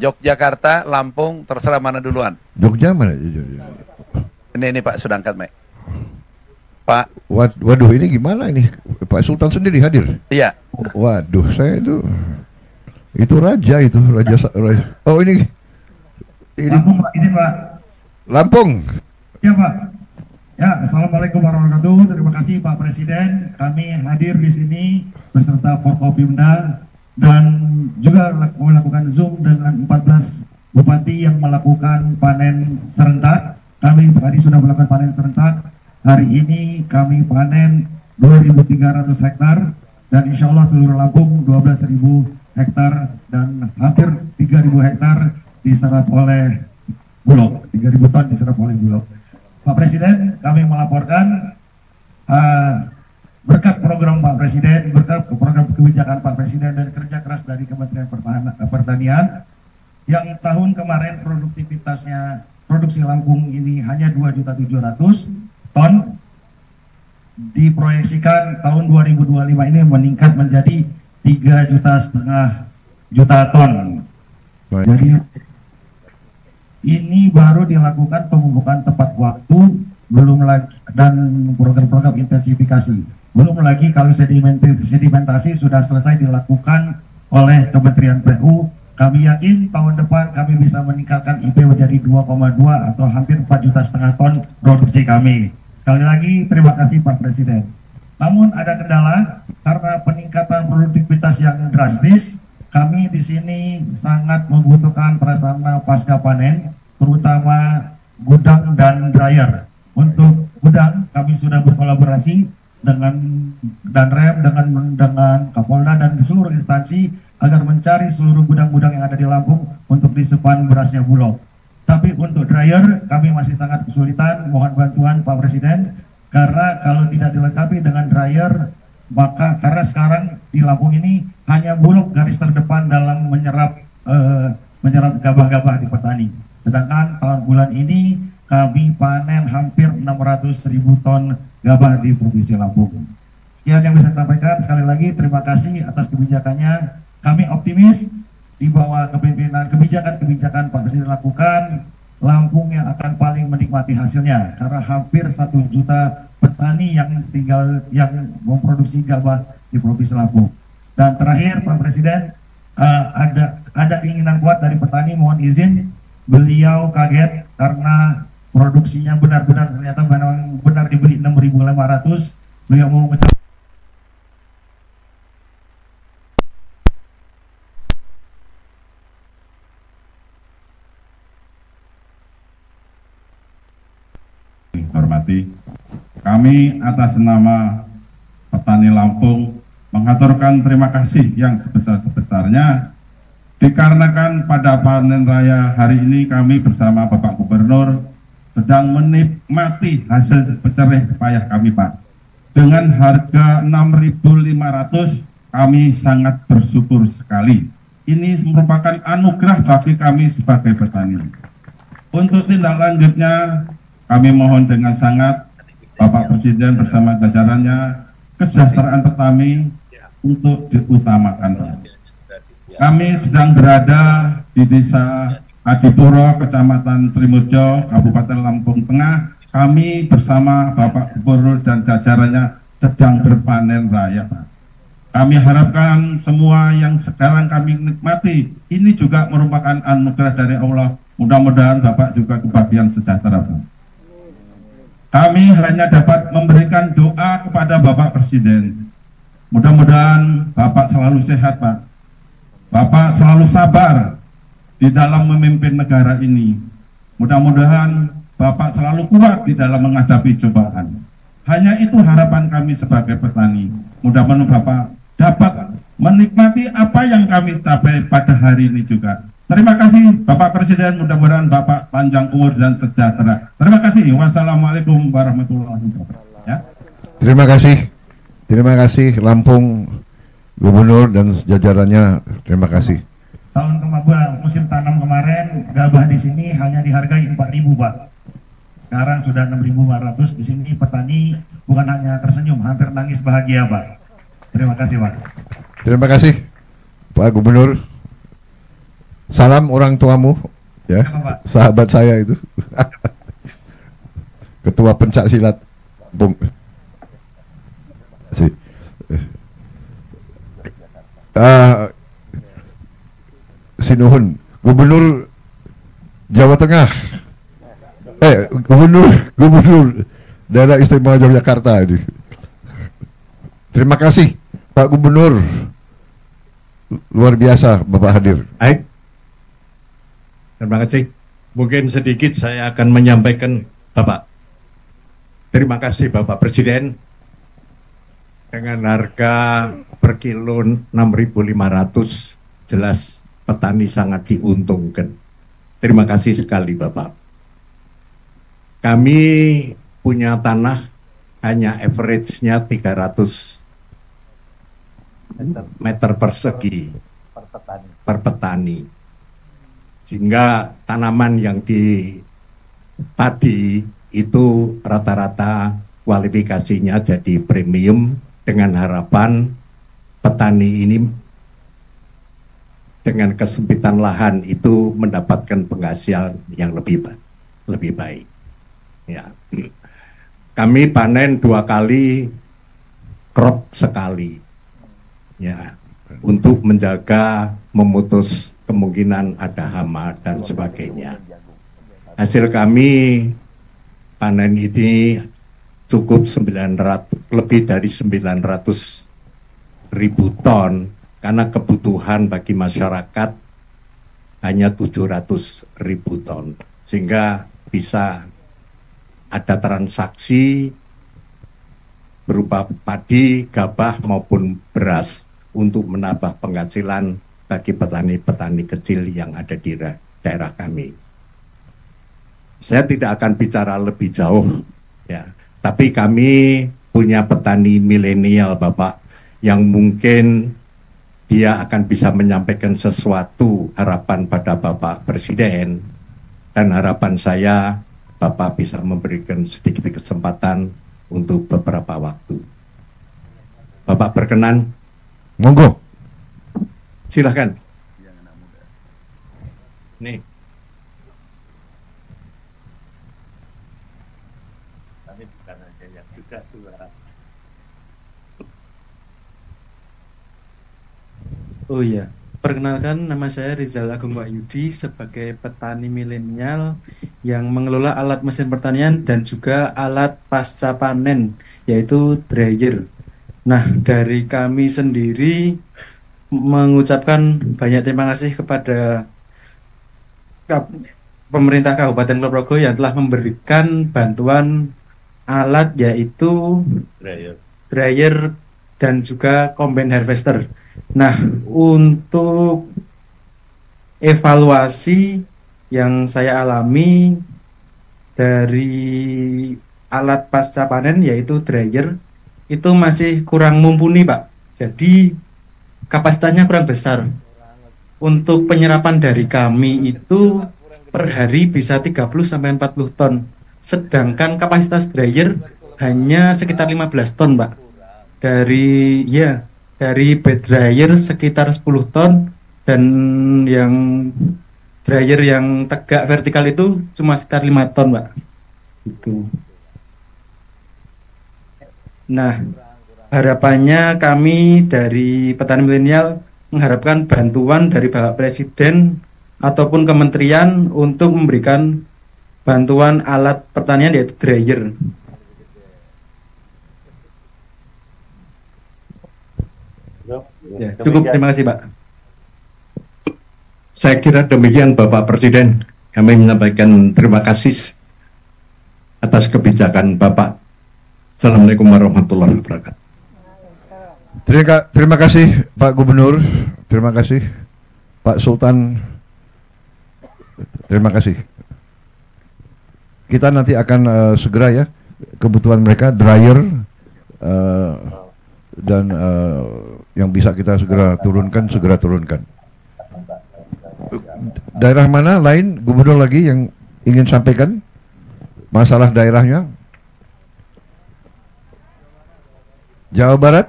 Yogyakarta, Lampung, terserah mana duluan. Jogja mana? Ini Pak sudah angkat, Mek. Pak. Waduh, ini gimana ini? Pak Sultan sendiri hadir? Iya. Waduh, saya itu raja. Oh ini. Lampung Pak, izin Pak. Lampung. Ya Pak. Ya, assalamualaikum warahmatullahi wabarakatuh. Terima kasih Pak Presiden. Kami hadir di sini beserta Forkopimda dan juga melakukan Zoom dengan 14 bupati yang melakukan panen serentak. Kami tadi sudah melakukan panen serentak. Hari ini kami panen 2.300 hektar dan insya Allah seluruh Lampung 12.000 hektar dan hampir 3.000 hektar diserap oleh Bulog. 3.000 ton diserap oleh Bulog. Pak Presiden, kami melaporkan berkat program Pak Presiden, berkat program kebijakan Pak Presiden dan kerja keras dari Kementerian Pertanian yang tahun kemarin produksi Lampung ini hanya 2.700.000 ton, diproyeksikan tahun 2025 ini meningkat menjadi 3,5 juta ton. Jadi ini baru dilakukan pemupukan tepat waktu, belum lagi dan program-program intensifikasi. Belum lagi kalau sedimentasi sudah selesai dilakukan oleh Kementerian PU. Kami yakin tahun depan kami bisa meningkatkan IP menjadi 2,2 atau hampir 4,5 juta ton produksi kami. Sekali lagi terima kasih Pak Presiden. Namun ada kendala karena peningkatan produktivitas yang drastis. Kami di sini sangat membutuhkan prasarana pasca panen, terutama gudang dan dryer. Untuk gudang, kami sudah berkolaborasi dengan Danrem, dengan Kapolda dan seluruh instansi agar mencari seluruh gudang-gudang yang ada di Lampung untuk disimpan berasnya Bulog. Tapi untuk dryer, kami masih sangat kesulitan. Mohon bantuan Pak Presiden, karena kalau tidak dilengkapi dengan dryer, maka karena sekarang di Lampung ini hanya Bulog garis terdepan dalam menyerap gabah-gabah di petani. Sedangkan bulan ini kami panen hampir 600.000 ton gabah di Provinsi Lampung. Sekian yang bisa saya sampaikan. Sekali lagi terima kasih atas kebijakannya. Kami optimis di bawah kepemimpinan kebijakan-kebijakan Pak Presiden lakukan, Lampung yang akan paling menikmati hasilnya karena hampir 1 juta petani yang memproduksi gabah di Provinsi Lampung. Dan terakhir Pak Presiden, ada keinginan kuat dari petani, mohon izin, beliau kaget karena produksinya benar-benar ternyata benar dibeli 6.500. Beliau mau mengucapkan hormati, kami atas nama petani Lampung mengaturkan terima kasih yang sebesar-sebesarnya dikarenakan pada panen raya hari ini kami bersama Bapak Gubernur sedang menikmati hasil jerih payah kami Pak. Dengan harga 6.500 kami sangat bersyukur sekali. Ini merupakan anugerah bagi kami sebagai petani. Untuk tindak lanjutnya kami mohon dengan sangat Bapak Presiden bersama jajarannya kesejahteraan petani untuk diutamakan. Kami sedang berada di Desa Adipuro, Kecamatan Trimurjo, Kabupaten Lampung Tengah. Kami bersama Bapak Gubernur dan jajarannya sedang berpanen raya, Pak. Kami harapkan semua yang sekarang kami nikmati ini juga merupakan anugerah dari Allah. Mudah-mudahan Bapak juga kebahagiaan sejahtera, Pak. Kami hanya dapat memberikan doa kepada Bapak Presiden. Mudah-mudahan Bapak selalu sehat, Pak. Bapak selalu sabar di dalam memimpin negara ini. Mudah-mudahan Bapak selalu kuat di dalam menghadapi cobaan. Hanya itu harapan kami sebagai petani. Mudah-mudahan Bapak dapat menikmati apa yang kami capai pada hari ini juga. Terima kasih Bapak Presiden, mudah-mudahan Bapak panjang umur dan sejahtera. Terima kasih. Wassalamualaikum warahmatullahi wabarakatuh. Ya. Terima kasih Lampung, Gubernur dan jajarannya. Terima kasih. Tahun kemarin musim tanam kemarin gabah di sini hanya dihargai 4.000 Pak. Sekarang sudah 6.500. Di sini petani bukan hanya tersenyum, hampir nangis bahagia Pak. Terima kasih Pak. Terima kasih Pak Gubernur. Salam orang tuamu, ya, sahabat saya itu, ketua pencak silat, Bung. Sinuhun, Gubernur Jawa Tengah, Gubernur Daerah Istimewa Yogyakarta ini. Terima kasih Pak Gubernur, luar biasa Bapak hadir. Baik. Terima kasih. Mungkin sedikit saya akan menyampaikan Bapak. Terima kasih Bapak Presiden. Dengan harga per kilo 6.500, jelas petani sangat diuntungkan. Terima kasih sekali Bapak. Kami punya tanah hanya average-nya 300 meter persegi per petani. Sehingga tanaman yang di padi itu rata-rata kualifikasinya jadi premium, dengan harapan petani ini dengan kesempitan lahan itu mendapatkan penghasilan yang lebih baik. Ya. Kami panen 2 kali, crop sekali. Ya, untuk menjaga, memutus kemungkinan ada hama dan sebagainya. Hasil kami panen ini cukup lebih dari 900.000 ton, karena kebutuhan bagi masyarakat hanya 700.000 ton, sehingga bisa ada transaksi berupa padi, gabah maupun beras untuk menambah penghasilan bagi petani-petani kecil yang ada di daerah kami. Saya tidak akan bicara lebih jauh, ya. Tapi kami punya petani milenial, Bapak, yang mungkin dia akan bisa menyampaikan sesuatu harapan pada Bapak Presiden, dan harapan saya Bapak bisa memberikan sedikit kesempatan untuk beberapa waktu. Bapak berkenan? Monggo. Silahkan. Nih. Kami bukan aja yang sudah tua. Oh iya, perkenalkan nama saya Rizal Agung Wahyudi sebagai petani milenial yang mengelola alat mesin pertanian dan juga alat pasca panen, yaitu dryer. Nah, dari kami sendiri mengucapkan banyak terima kasih kepada pemerintah Kabupaten Kulon Progo yang telah memberikan bantuan alat, yaitu dryer dan juga combine harvester. Nah, untuk evaluasi yang saya alami dari alat pasca panen, yaitu dryer, itu masih kurang mumpuni, Pak. Jadi kapasitasnya kurang besar. Untuk penyerapan dari kami itu per hari bisa 30-40 ton. Sedangkan kapasitas dryer hanya sekitar 15 ton, Pak. Dari bed dryer sekitar 10 ton, dan yang dryer yang tegak vertikal itu cuma sekitar 5 ton, Pak. Itu. Nah, harapannya kami dari petani milenial mengharapkan bantuan dari Bapak Presiden ataupun kementerian untuk memberikan bantuan alat pertanian, yaitu dryer. Ya, cukup, terima kasih Pak. Saya kira demikian Bapak Presiden. Kami menyampaikan terima kasih atas kebijakan Bapak. Assalamualaikum warahmatullahi wabarakatuh. Terima kasih Pak Gubernur, terima kasih Pak Sultan Terima kasih. Kita nanti akan segera ya kebutuhan mereka dryer dan yang bisa kita segera turunkan. Daerah mana lain gubernur lagi yang ingin sampaikan masalah daerahnya? Jawa Barat?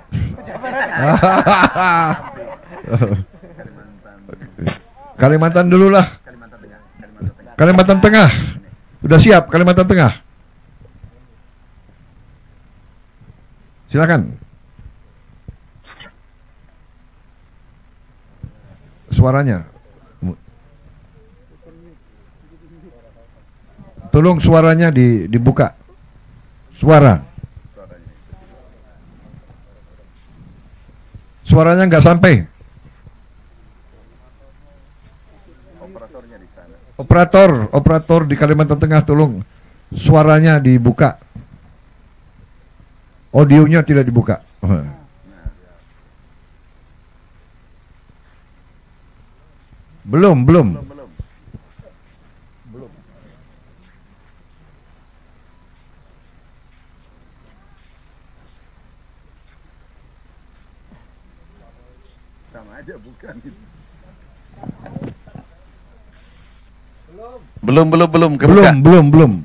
Kalimantan dulu lah. Kalimantan Tengah. Udah siap Kalimantan Tengah? Silakan. Suaranya. Tolong suaranya dibuka. Suaranya nggak sampai. Operator di Kalimantan Tengah, tolong suaranya dibuka. Audionya tidak dibuka. Belum. Sama aja bukan. Belum kebuka. Belum. Belum.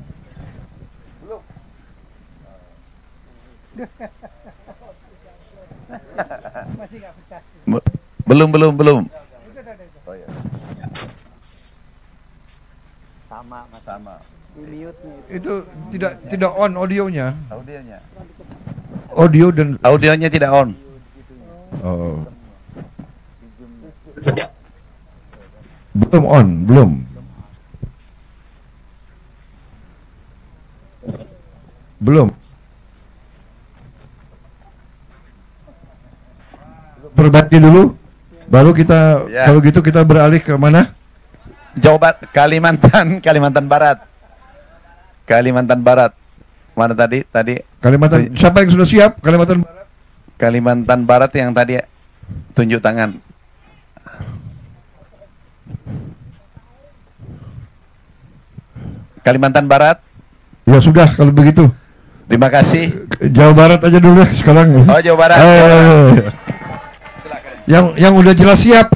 Sama. Itu tidak on audionya. Audionya tidak on. Oh. Belum. Perbaiki dulu, baru kita kalau gitu kita beralih ke mana? Jawa Barat, Kalimantan Barat. Mana tadi? Kalimantan. Siapa yang sudah siap? Kalimantan Barat yang tadi tunjuk tangan. Kalimantan Barat. Ya sudah kalau begitu. Terima kasih. Jawa Barat aja dulu sekarang. Oh, Jawa Barat. Yang udah jelas siap.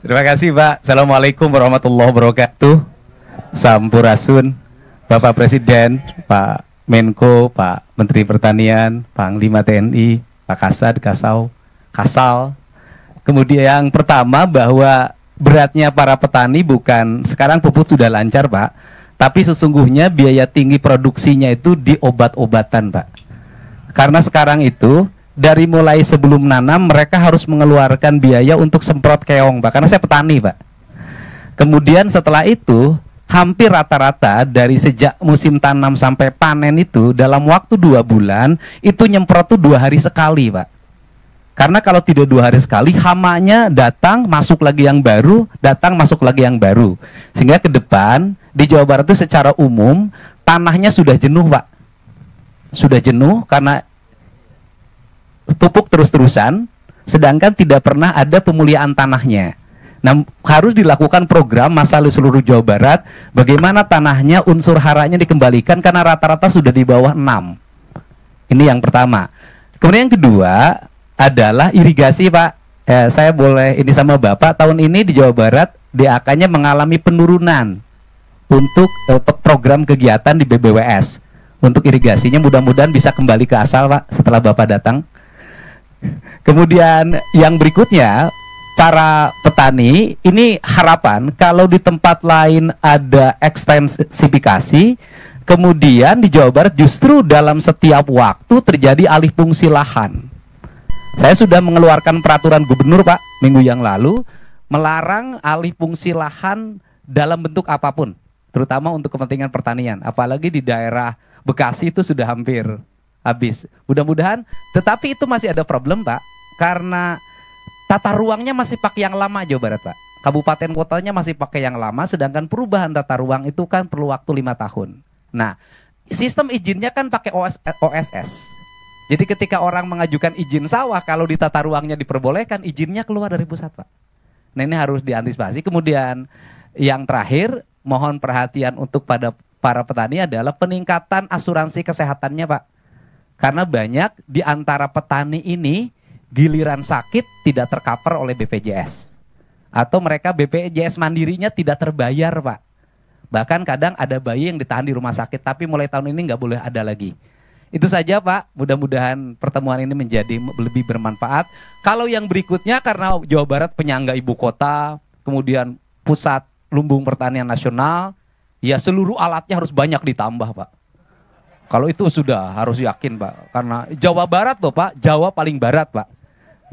Terima kasih Pak. Assalamualaikum warahmatullahi wabarakatuh. Sampurasun, Bapak Presiden, Pak Menko, Pak Menteri Pertanian, Panglima TNI, Pak Kasal. Kemudian yang pertama bahwa beratnya para petani bukan sekarang pupuk sudah lancar Pak, tapi sesungguhnya biaya tinggi produksinya itu di obat-obatan Pak. Karena sekarang itu dari mulai sebelum nanam mereka harus mengeluarkan biaya untuk semprot keong Pak, karena saya petani Pak. Kemudian setelah itu hampir rata-rata dari sejak musim tanam sampai panen itu dalam waktu 2 bulan itu nyemprot tuh 2 hari sekali Pak. Karena kalau tidak 2 hari sekali hamanya datang masuk lagi yang baru, sehingga ke depan di Jawa Barat itu secara umum tanahnya sudah jenuh Pak, karena pupuk terus-terusan, sedangkan tidak pernah ada pemuliaan tanahnya. Nah, harus dilakukan program masalah seluruh Jawa Barat, bagaimana tanahnya unsur haranya dikembalikan karena rata-rata sudah di bawah 6. Ini yang pertama. Kemudian yang kedua adalah irigasi Pak. Saya boleh ini sama Bapak, tahun ini di Jawa Barat DAK-nya mengalami penurunan untuk program kegiatan di BBWS. Untuk irigasinya mudah-mudahan bisa kembali ke asal Pak setelah Bapak datang. Kemudian yang berikutnya, para petani ini harapan kalau di tempat lain ada ekstensifikasi, kemudian di Jawa Barat justru dalam setiap waktu terjadi alih fungsi lahan. Saya sudah mengeluarkan peraturan gubernur Pak minggu yang lalu melarang alih fungsi lahan dalam bentuk apapun, terutama untuk kepentingan pertanian. Apalagi di daerah Bekasi itu sudah hampir habis. Mudah-mudahan, tetapi itu masih ada problem Pak, karena tata ruangnya masih pakai yang lama Jawa Barat Pak. Kabupaten kotanya masih pakai yang lama, sedangkan perubahan tata ruang itu kan perlu waktu 5 tahun. Nah, sistem izinnya kan pakai OSS. Jadi ketika orang mengajukan izin sawah, kalau di tata ruangnya diperbolehkan, izinnya keluar dari pusat Pak. Nah ini harus diantisipasi. Kemudian Yang terakhir, mohon perhatian untuk pada para petani adalah peningkatan asuransi kesehatannya, Pak. Karena banyak di antara petani ini giliran sakit tidak tercover oleh BPJS. Atau mereka BPJS mandirinya tidak terbayar, Pak. Bahkan kadang ada bayi yang ditahan di rumah sakit, tapi mulai tahun ini nggak boleh ada lagi. Itu saja, Pak. Mudah-mudahan pertemuan ini menjadi lebih bermanfaat. Kalau yang berikutnya, karena Jawa Barat penyangga ibu kota, kemudian pusat lumbung pertanian nasional, ya seluruh alatnya harus banyak ditambah, Pak. Kalau itu sudah harus yakin, Pak. Karena Jawa Barat loh, Pak. Jawa paling barat, Pak.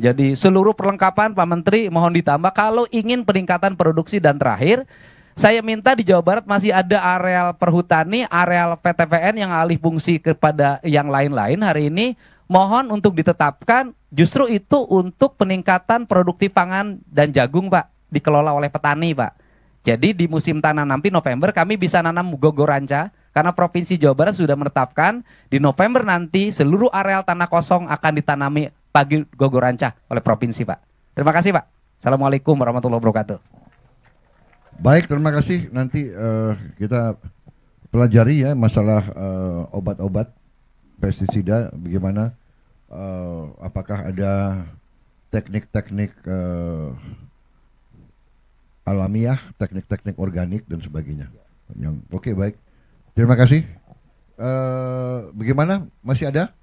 Jadi seluruh perlengkapan Pak Menteri mohon ditambah kalau ingin peningkatan produksi. Dan terakhir, saya minta di Jawa Barat masih ada areal perhutani, areal PTPN yang alih fungsi kepada yang lain-lain hari ini. Mohon untuk ditetapkan justru itu untuk peningkatan produktif pangan dan jagung, Pak. Dikelola oleh petani, Pak. Jadi di musim tanam nanti November kami bisa nanam gogoranca. Karena Provinsi Jawa Barat sudah menetapkan di November nanti seluruh areal tanah kosong akan ditanami pagi gogoranca oleh Provinsi, Pak. Terima kasih, Pak. Assalamualaikum warahmatullahi wabarakatuh. Baik, terima kasih. Nanti kita pelajari ya masalah obat-obat pestisida, bagaimana, apakah ada teknik-teknik alamiah, teknik-teknik organik dan sebagainya. Yang oke, baik. Terima kasih. Bagaimana? Masih ada?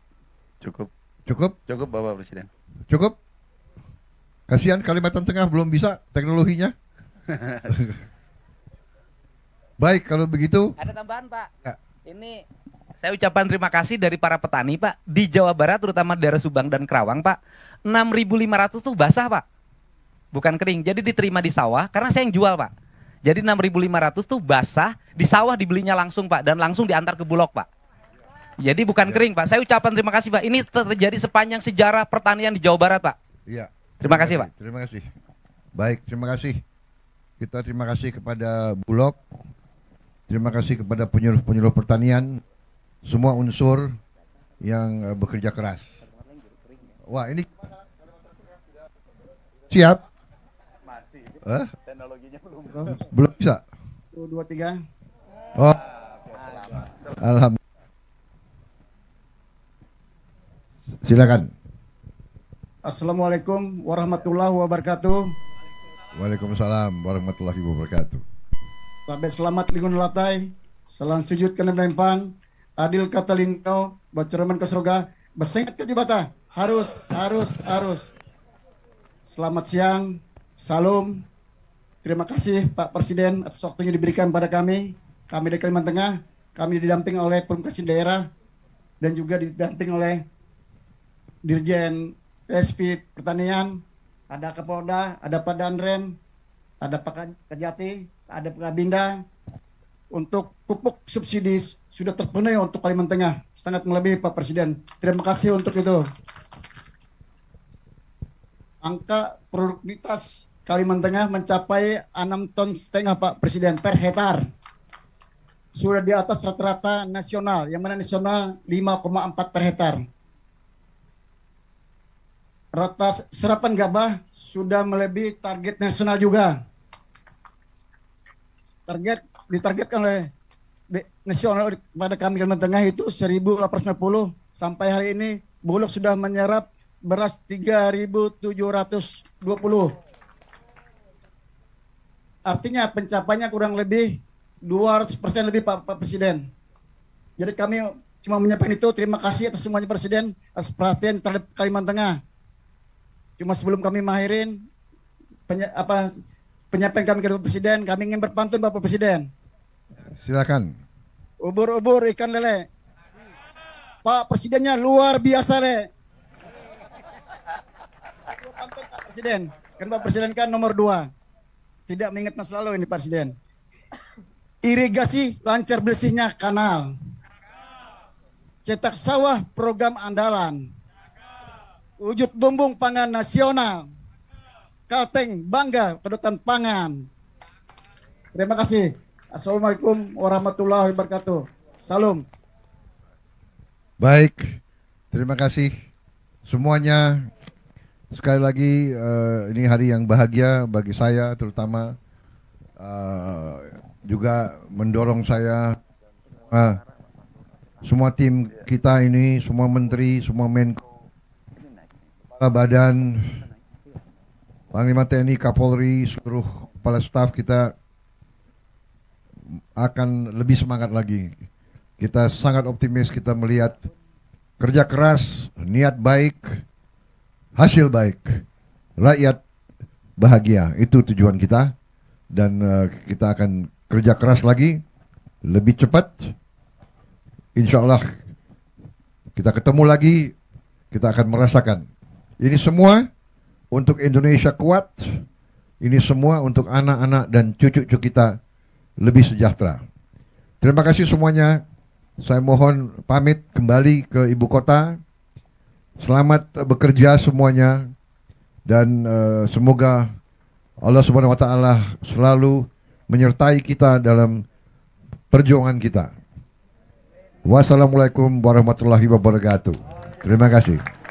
Cukup. Cukup? Cukup, Bapak Presiden. Cukup? Kasihan Kalimantan Tengah belum bisa teknologinya. Baik, kalau begitu. Ada tambahan, Pak. Ya. Ini saya ucapkan terima kasih dari para petani, Pak. Di Jawa Barat, terutama daerah Subang dan Kerawang, Pak. 6.500 tuh basah, Pak. Bukan kering. Jadi diterima di sawah, karena saya yang jual, Pak. Jadi 6.500 tuh basah, di sawah dibelinya langsung, Pak. Dan langsung diantar ke Bulog, Pak. Jadi bukan kering, Pak. Saya ucapkan terima kasih, Pak. Ini terjadi sepanjang sejarah pertanian di Jawa Barat, Pak. Iya. Terima kasih, Pak. Terima kasih. Baik, terima kasih. Kita terima kasih kepada Bulog. Terima kasih kepada penyuluh-penyuluh pertanian. Semua unsur yang bekerja keras. Wah, ini siap? Masih. Hah? Teknologinya belum. Belum bisa? 1, 2, 3. Oh. Alhamdulillah. Silakan. Assalamualaikum warahmatullahi wabarakatuh. Waalaikumsalam warahmatullahi wabarakatuh. Sampai selamat lingun latai, salam sujud kena melempang, adil kata lingkau, bacaraman ke surga, bersengat ke jibata, harus. Selamat siang, salam. Terima kasih Pak Presiden atas waktunya diberikan pada kami. Kami dari Kalimantan Tengah, kami didamping oleh Perumkasih Daerah dan juga didamping oleh Dirjen SP Pertanian, ada Kapolda, ada Pak Danrem, ada Pak Kejati, ada Pak Kabinda. Untuk pupuk subsidi sudah terpenuhi untuk Kalimantan Tengah, sangat melebihi Pak Presiden. Terima kasih untuk itu. Angka produktivitas Kalimantan Tengah mencapai 6,5 ton Pak Presiden per hektar. Sudah di atas rata-rata nasional, yang mana nasional 5,4 per hektar. Rata serapan gabah sudah melebihi target nasional juga. Ditargetkan oleh nasional pada kami Kalimantan Tengah itu 1.850, sampai hari ini Bulog sudah menyerap beras 3.720. Artinya pencapaiannya kurang lebih 200% lebih Pak Presiden. Jadi kami cuma menyampaikan itu. Terima kasih atas semuanya Presiden atas perhatian terhadap Kalimantan Tengah. Cuma sebelum kami mengakhiri penyampaian kami ke Bapak Presiden, kami ingin berpantun Bapak Presiden. Silakan. Ubur-ubur ikan lele. Pak Presidennya luar biasa, Le. Pantun Pak Presiden. Kan Pak Presiden kan nomor 2. Tidak mengingat masa lalu ini Pak Presiden. Irigasi lancar bersihnya kanal. Cetak sawah program andalan. Wujud lumbung pangan nasional. Kalteng bangga kedaulatan pangan. Terima kasih. Assalamualaikum warahmatullahi wabarakatuh. Salam. Baik, terima kasih semuanya. Sekali lagi ini hari yang bahagia bagi saya terutama juga mendorong saya, semua tim kita ini, semua menteri, semua Menko, badan, Panglima TNI, Kapolri, seluruh kepala staf kita akan lebih semangat lagi. Kita sangat optimis, kita melihat kerja keras, niat baik, hasil baik, rakyat bahagia, itu tujuan kita. Dan kita akan kerja keras lagi, lebih cepat. Insya Allah kita ketemu lagi, kita akan merasakan. Ini semua untuk Indonesia kuat, ini semua untuk anak-anak dan cucu-cucu kita lebih sejahtera. Terima kasih semuanya. Saya mohon pamit kembali ke ibu kota. Selamat bekerja semuanya, dan semoga Allah Subhanahu wa Ta'ala selalu menyertai kita dalam perjuangan kita. Wassalamualaikum warahmatullahi wabarakatuh. Terima kasih.